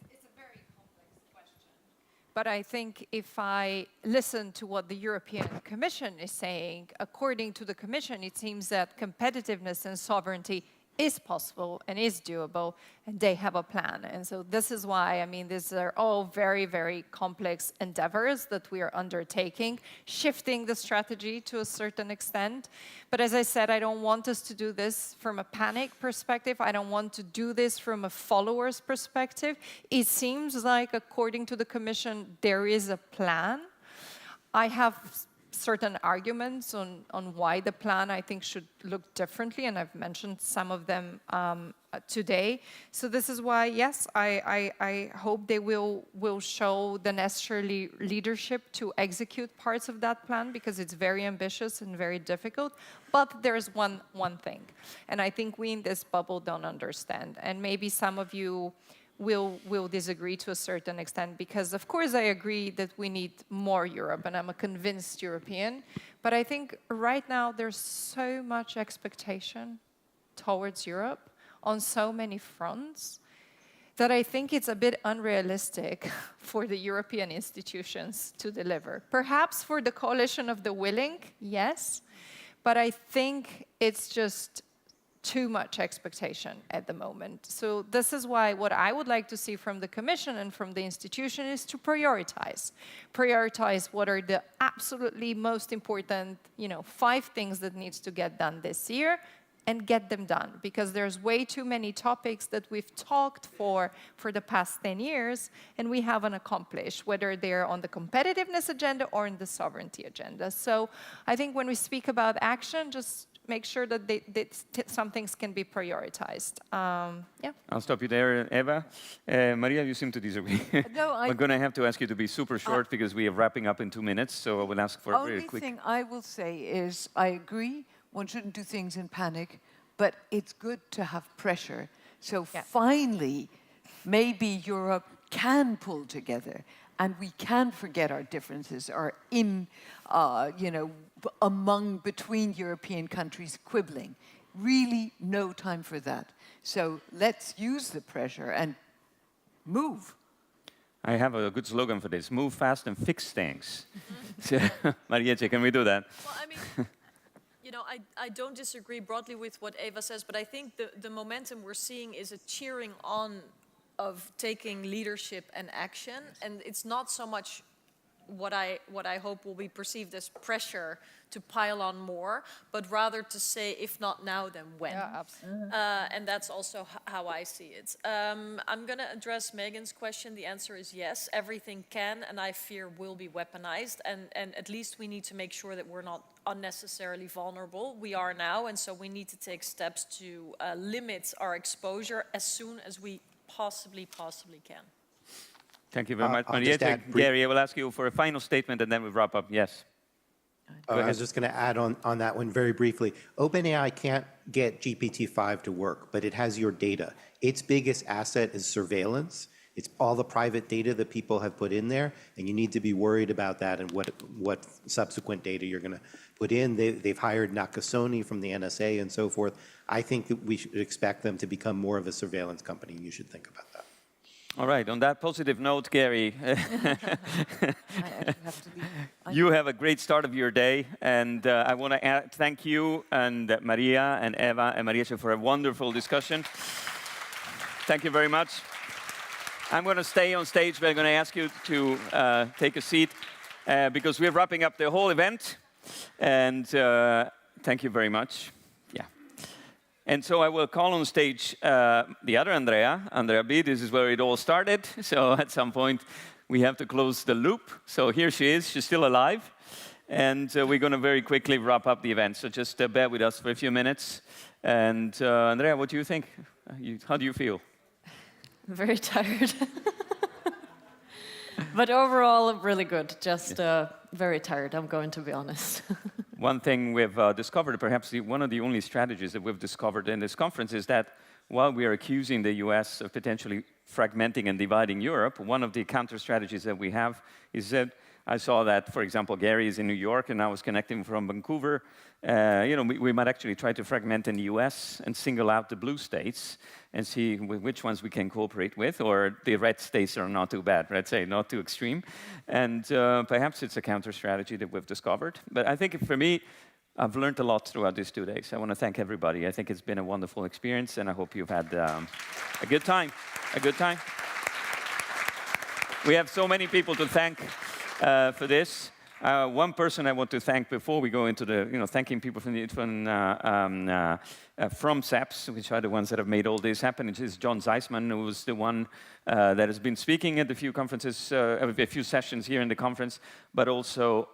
it's a very complex question. But I think if I listen to what the European Commission is saying, according to the Commission, it seems that competitiveness and sovereignty is possible and is doable, and they have a plan. And so this is why, I mean, these are all very, very complex endeavors that we are undertaking, shifting the strategy to a certain extent. But as I said, I don't want us to do this from a panic perspective. I don't want to do this from a follower's perspective. It seems like, according to the Commission, there is a plan. I have certain arguments on why the plan, I think, should look differently, and I've mentioned some of them today. So this is why, yes, I hope they will show the necessary leadership to execute parts of that plan, because it's very ambitious and very difficult. But there's one thing, and I think we in this bubble don't understand, and maybe some of you will disagree to a certain extent, because of course I agree that we need more Europe, and I'm a convinced European, but I think right now there's so much expectation towards Europe on so many fronts that I think it's a bit unrealistic for the European institutions to deliver. Perhaps for the coalition of the willing, yes, but I think it's just too much expectation at the moment. So this is why what I would like to see from the Commission and from the institution is to prioritize. Prioritize what are the absolutely most important, 5 things that needs to get done this year, and get them done. Because there's way too many topics that we've talked for the past 10 years, and we haven't accomplished, whether they're on the competitiveness agenda or in the sovereignty agenda. So I think when we speak about action, just make sure that some things can be prioritized. Yeah. I'll stop you there, Eva. Maria, you seem to disagree. No, I'm going to have to ask you to be super short because we are wrapping up in 2 minutes, so I will ask for a very quick... Only thing I will say is I agree, one shouldn't do things in panic, but it's good to have pressure. So finally, maybe Europe can pull together, and we can forget our differences, or between European countries quibbling. Really no time for that. So let's use the pressure and move. I have a good slogan for this: move fast and fix things. Marietje, can we do that? Well, I mean, I don't disagree broadly with what Eva says, but I think the momentum we're seeing is a cheering on of taking leadership and action. And it's not so much what I hope will be perceived as pressure to pile on more, but rather to say, if not now, then when. Yeah, absolutely. And that's also how I see it. I'm going to address Megan's question. The answer is yes. Everything can, and I fear will be weaponized. And at least we need to make sure that we're not unnecessarily vulnerable. We are now, and so we need to take steps to limit our exposure as soon as we possibly can. Thank you very much, I'll Maria. just add Gary, I will ask you for a final statement, and then we wrap up. Yes. I was just going to add on that one very briefly. OpenAI can't get GPT-5 to work, but it has your data. Its biggest asset is surveillance. It's all the private data that people have put in there, and you need to be worried about that and what subsequent data you're going to put in. They've hired Nakasone from the NSA and so forth. I think that we should expect them to become more of a surveillance company. You should think about that. All right, on that positive note, Gary, you have a great start of your day, and I want to thank you and Maria and Eva and Maria for a wonderful discussion. Thank you very much. I'm going to stay on stage, but I'm going to ask you to take a seat because we're wrapping up the whole event, and thank you very much. And so I will call on stage the other Andrea B. This is where it all started. So at some point, we have to close the loop. So here she is. She's still alive. And we're going to very quickly wrap up the event. So just bear with us for a few minutes. And Andrea, what do you think? How do you feel? Very tired. But overall, really good. Just very tired, I'm going to be honest. One thing we've discovered, perhaps one of the only strategies that we've discovered in this conference is that while we are accusing the US of potentially fragmenting and dividing Europe, one of the counter strategies that we have is that I saw that, for example, Gary is in New York and I was connecting from Vancouver. We might actually try to fragment in the US and single out the blue states and see which ones we can cooperate with, or the red states are not too bad, let's say, not too extreme. And perhaps it's a counter strategy that we've discovered. But I think for me, I've learned a lot throughout these 2 days. I want to thank everybody. I think it's been a wonderful experience, and I hope you've had a good time. A good time. We have so many people to thank for this. One person I want to thank before we go into the, thanking people from CEPS, which are the ones that have made all this happen. It is John Zeisman, who was the one that has been speaking at a few conferences, a few sessions here in the conference, but also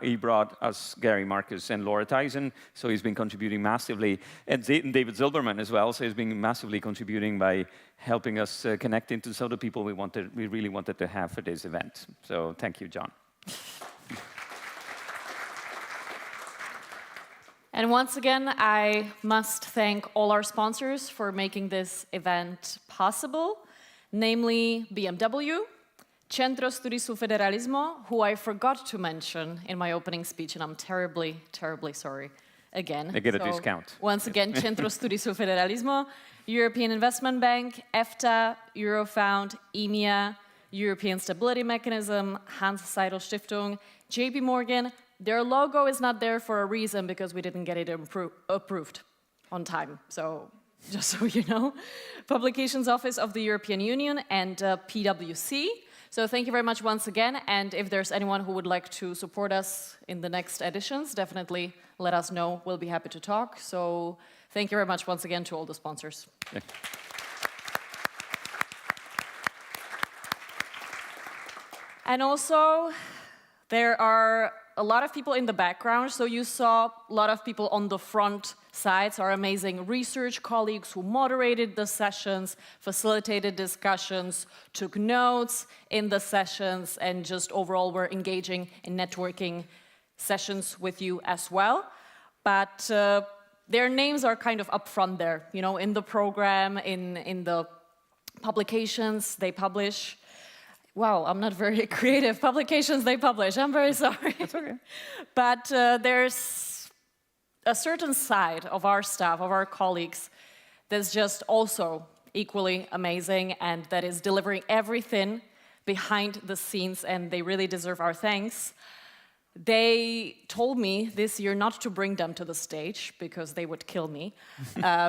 he brought us Gary Marcus and Laura Tyson, so he's been contributing massively, and David Zilberman as well, so he's been massively contributing by helping us connect into some of the people we really wanted to have for this event. So thank you, John. And once again, I must thank all our sponsors for making this event possible, namely BMW, Centro Studi su Federalismo, who I forgot to mention in my opening speech, and I'm terribly, terribly sorry again. They get a discount. Once again, Centro Studi su Federalismo, European Investment Bank, EFTA, Eurofound, EMEA, European Stability Mechanism, Hans Seidel Stiftung, JP Morgan. Their logo is not there for a reason because we didn't get it approved on time. So just so you know, Publications Office of the European Union and PwC. So thank you very much once again. And if there's anyone who would like to support us in the next editions, definitely let us know. We'll be happy to talk. So thank you very much once again to all the sponsors. Yeah. And also, there are a lot of people in the background. So you saw a lot of people on the front sides, our amazing research colleagues who moderated the sessions, facilitated discussions, took notes in the sessions, and just overall were engaging in networking sessions with you as well. But their names are kind of up front there, in the program, in the publications they publish. Wow, I'm not very creative. Publications they publish, I'm very sorry. That's okay. But there's a certain side of our staff, of our colleagues, that's just also equally amazing and that is delivering everything behind the scenes, and they really deserve our thanks. they told me this year not to bring them to the stage because they would kill me.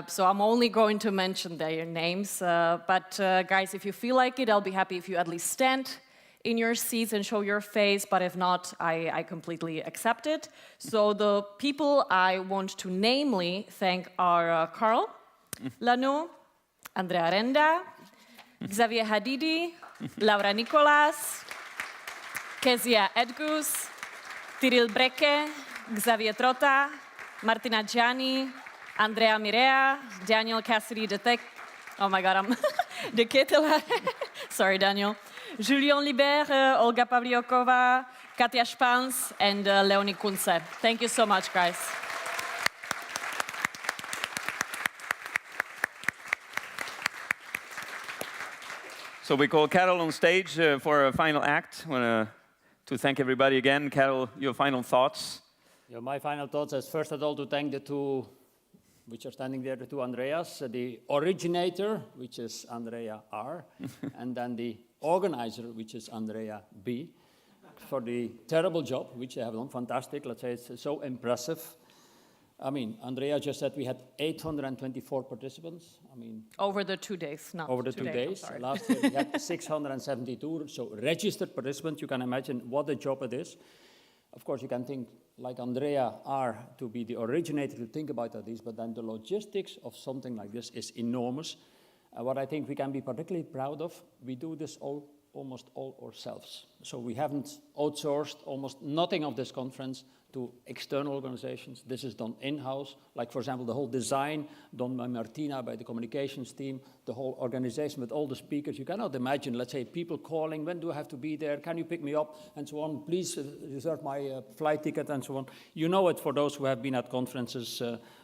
So I'm only going to mention their names. But guys, if you feel like it, I'll be happy if you at least stand in your seats and show your face. But if not, I completely accept it. So the people I want to namely thank are Carl Lanu, Andrea Renda, Xavier Hadidi, Laura Nicolas, Kezia Edgus, Tyril Breke, Xavier Trota, Martina Gianni, Andrea Mirea, Daniel Cassidy oh my God, I'm de Ketela. Sorry, Daniel. Julien Libert, Olga Pavliokova, Katia Spans, and Leonie Kunze. Thank you so much, guys. So we call Carol on stage for a final act. I want to thank everybody again. Carol, your final thoughts? Yeah, my final thoughts is first of all to thank the two, which are standing there, the two Andreas, the originator, which is Andrea R, and then the organizer, which is Andrea B, for the terrible job, which they have done. Fantastic, let's say it's so impressive. I mean, Andrea just said we had 824 participants. I mean, over the 2 days, not over the 2 days. Last year we had 672, so registered participants. You can imagine what a job it is. Of course, you can think like Andrea R to be the originator to think about this, but then the logistics of something like this is enormous. What I think we can be particularly proud of, we do this almost all ourselves. So we haven't outsourced almost nothing of this conference to external organizations. This is done in-house, like for example, the whole design done by Martina, by the communications team, the whole organization with all the speakers. You cannot imagine, let's say, people calling, when do I have to be there? Can you pick me up? And so on. Please reserve my flight ticket and so on. You know it for those who have been at conferences,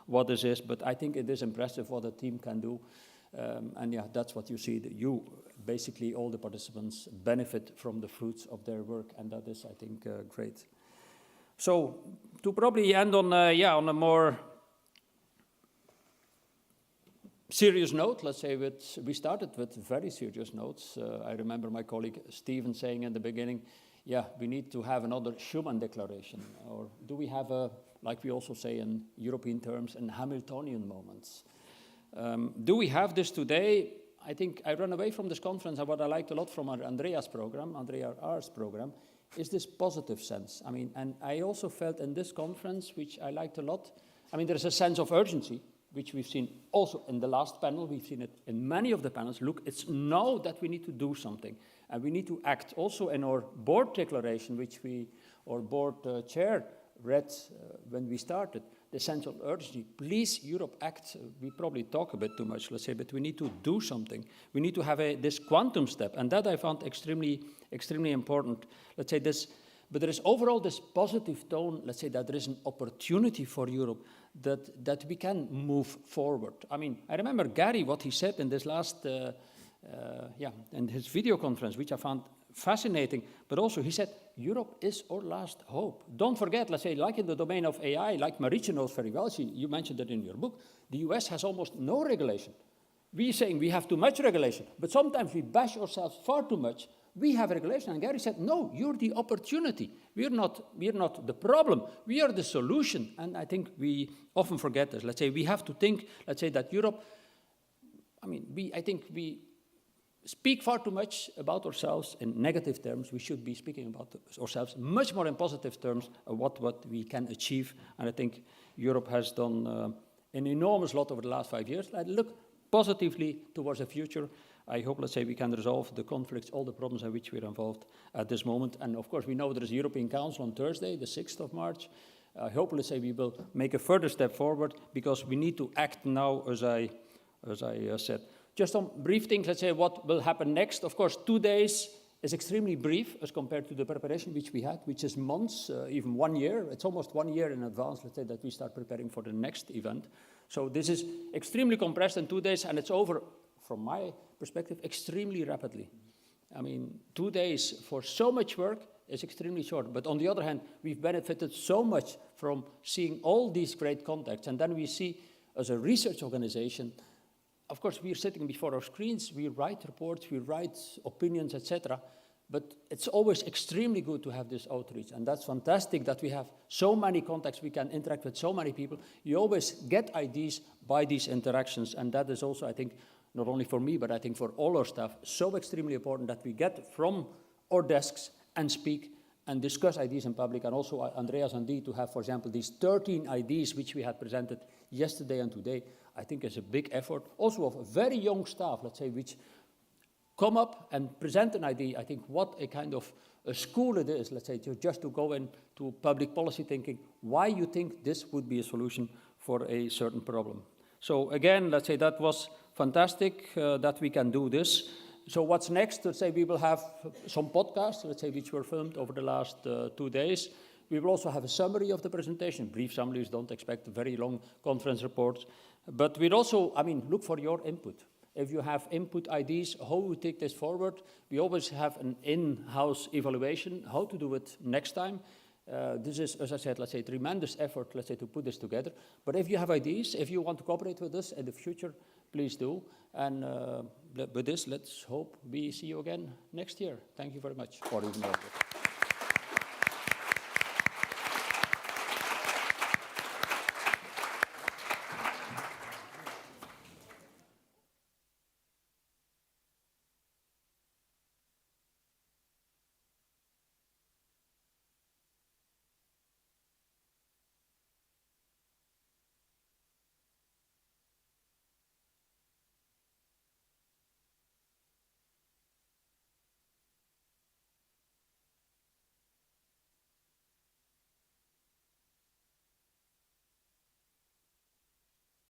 what this is, but I think it is impressive what the team can do. And yeah, that's what you see. You, basically all the participants benefit from the fruits of their work, and that is, I think, great. So to probably end on, on a more serious note, let's say we started with very serious notes. I remember my colleague Stephen saying in the beginning, yeah, we need to have another Schuman Declaration, or do we have a, like we also say in European terms, an Hamiltonian moments? Do we have this today? I think I run away from this conference, and what I liked a lot from our Andrea R's program, is this positive sense. I mean, and I also felt in this conference, which I liked a lot, I mean, there's a sense of urgency, which we've seen also in the last panel, we've seen it in many of the panels. Look, it's now that we need to do something, and we need to act. Also in our board declaration, which our board chair read when we started, the sense of urgency. Please, Europe, act. We probably talk a bit too much, let's say, but we need to do something. We need to have this quantum step, and that I found extremely, extremely important. Let's say this, but there is overall this positive tone, let's say, that there is an opportunity for Europe, that we can move forward. I mean, I remember Gary, what he said in this last, in his video conference, which I found fascinating, but also he said, Europe is our last hope. Don't forget, let's say, like in the domain of AI, like Marietje knows very well, you mentioned it in your book, the US has almost no regulation. We're saying we have too much regulation, but sometimes we bash ourselves far too much. We have regulation, and Gary said, no, you're the opportunity. We're not the problem, we are the solution. And I think we often forget this. Let's say we have to think, let's say that Europe, I mean, I think we speak far too much about ourselves in negative terms. We should be speaking about ourselves much more in positive terms of what we can achieve. And I think Europe has done an enormous lot over the last 5 years. I look positively towards the future. I hope, let's say, we can resolve the conflicts, all the problems in which we're involved at this moment. And of course, we know there is a European Council on Thursday, the 6th of March. I hope, let's say, we will make a further step forward, because we need to act now, as I said. Just some brief things, let's say, what will happen next. Of course, 2 days is extremely brief as compared to the preparation which we had, which is months, even 1 year. It's almost 1 year in advance, let's say, that we start preparing for the next event. So this is extremely compressed in 2 days, and it's over, from my perspective, extremely rapidly. I mean, 2 days for so much work is extremely short. But on the other hand, we've benefited so much from seeing all these great contacts. And then we see, as a research organization, of course, we're sitting before our screens, we write reports, we write opinions, etc. But it's always extremely good to have this outreach, and that's fantastic that we have so many contacts, we can interact with so many people. You always get ideas by these interactions, and that is also, I think, not only for me, but I think for all our staff, so extremely important that we get from our desks and speak and discuss ideas in public, and also Andreas and Dee to have, for example, these 13 ideas which we had presented yesterday and today, I think is a big effort. Also of very young staff, let's say, which come up and present an idea. I think what a kind of a school it is, let's say, just to go into public policy thinking, why you think this would be a solution for a certain problem. So again, let's say that was fantastic that we can do this. So what's next? Let's say we will have some podcasts, let's say, which were filmed over the last 2 days. We will also have a summary of the presentation, brief summaries, don't expect very long conference reports. But we'd also, look for your input. If you have input ideas, how we take this forward, we always have an in-house evaluation, how to do it next time. This is, as I said, let's say, a tremendous effort, let's say, to put this together. But if you have ideas, if you want to cooperate with us in the future, please do. And with this, let's hope we see you again next year. Thank you very much for your input.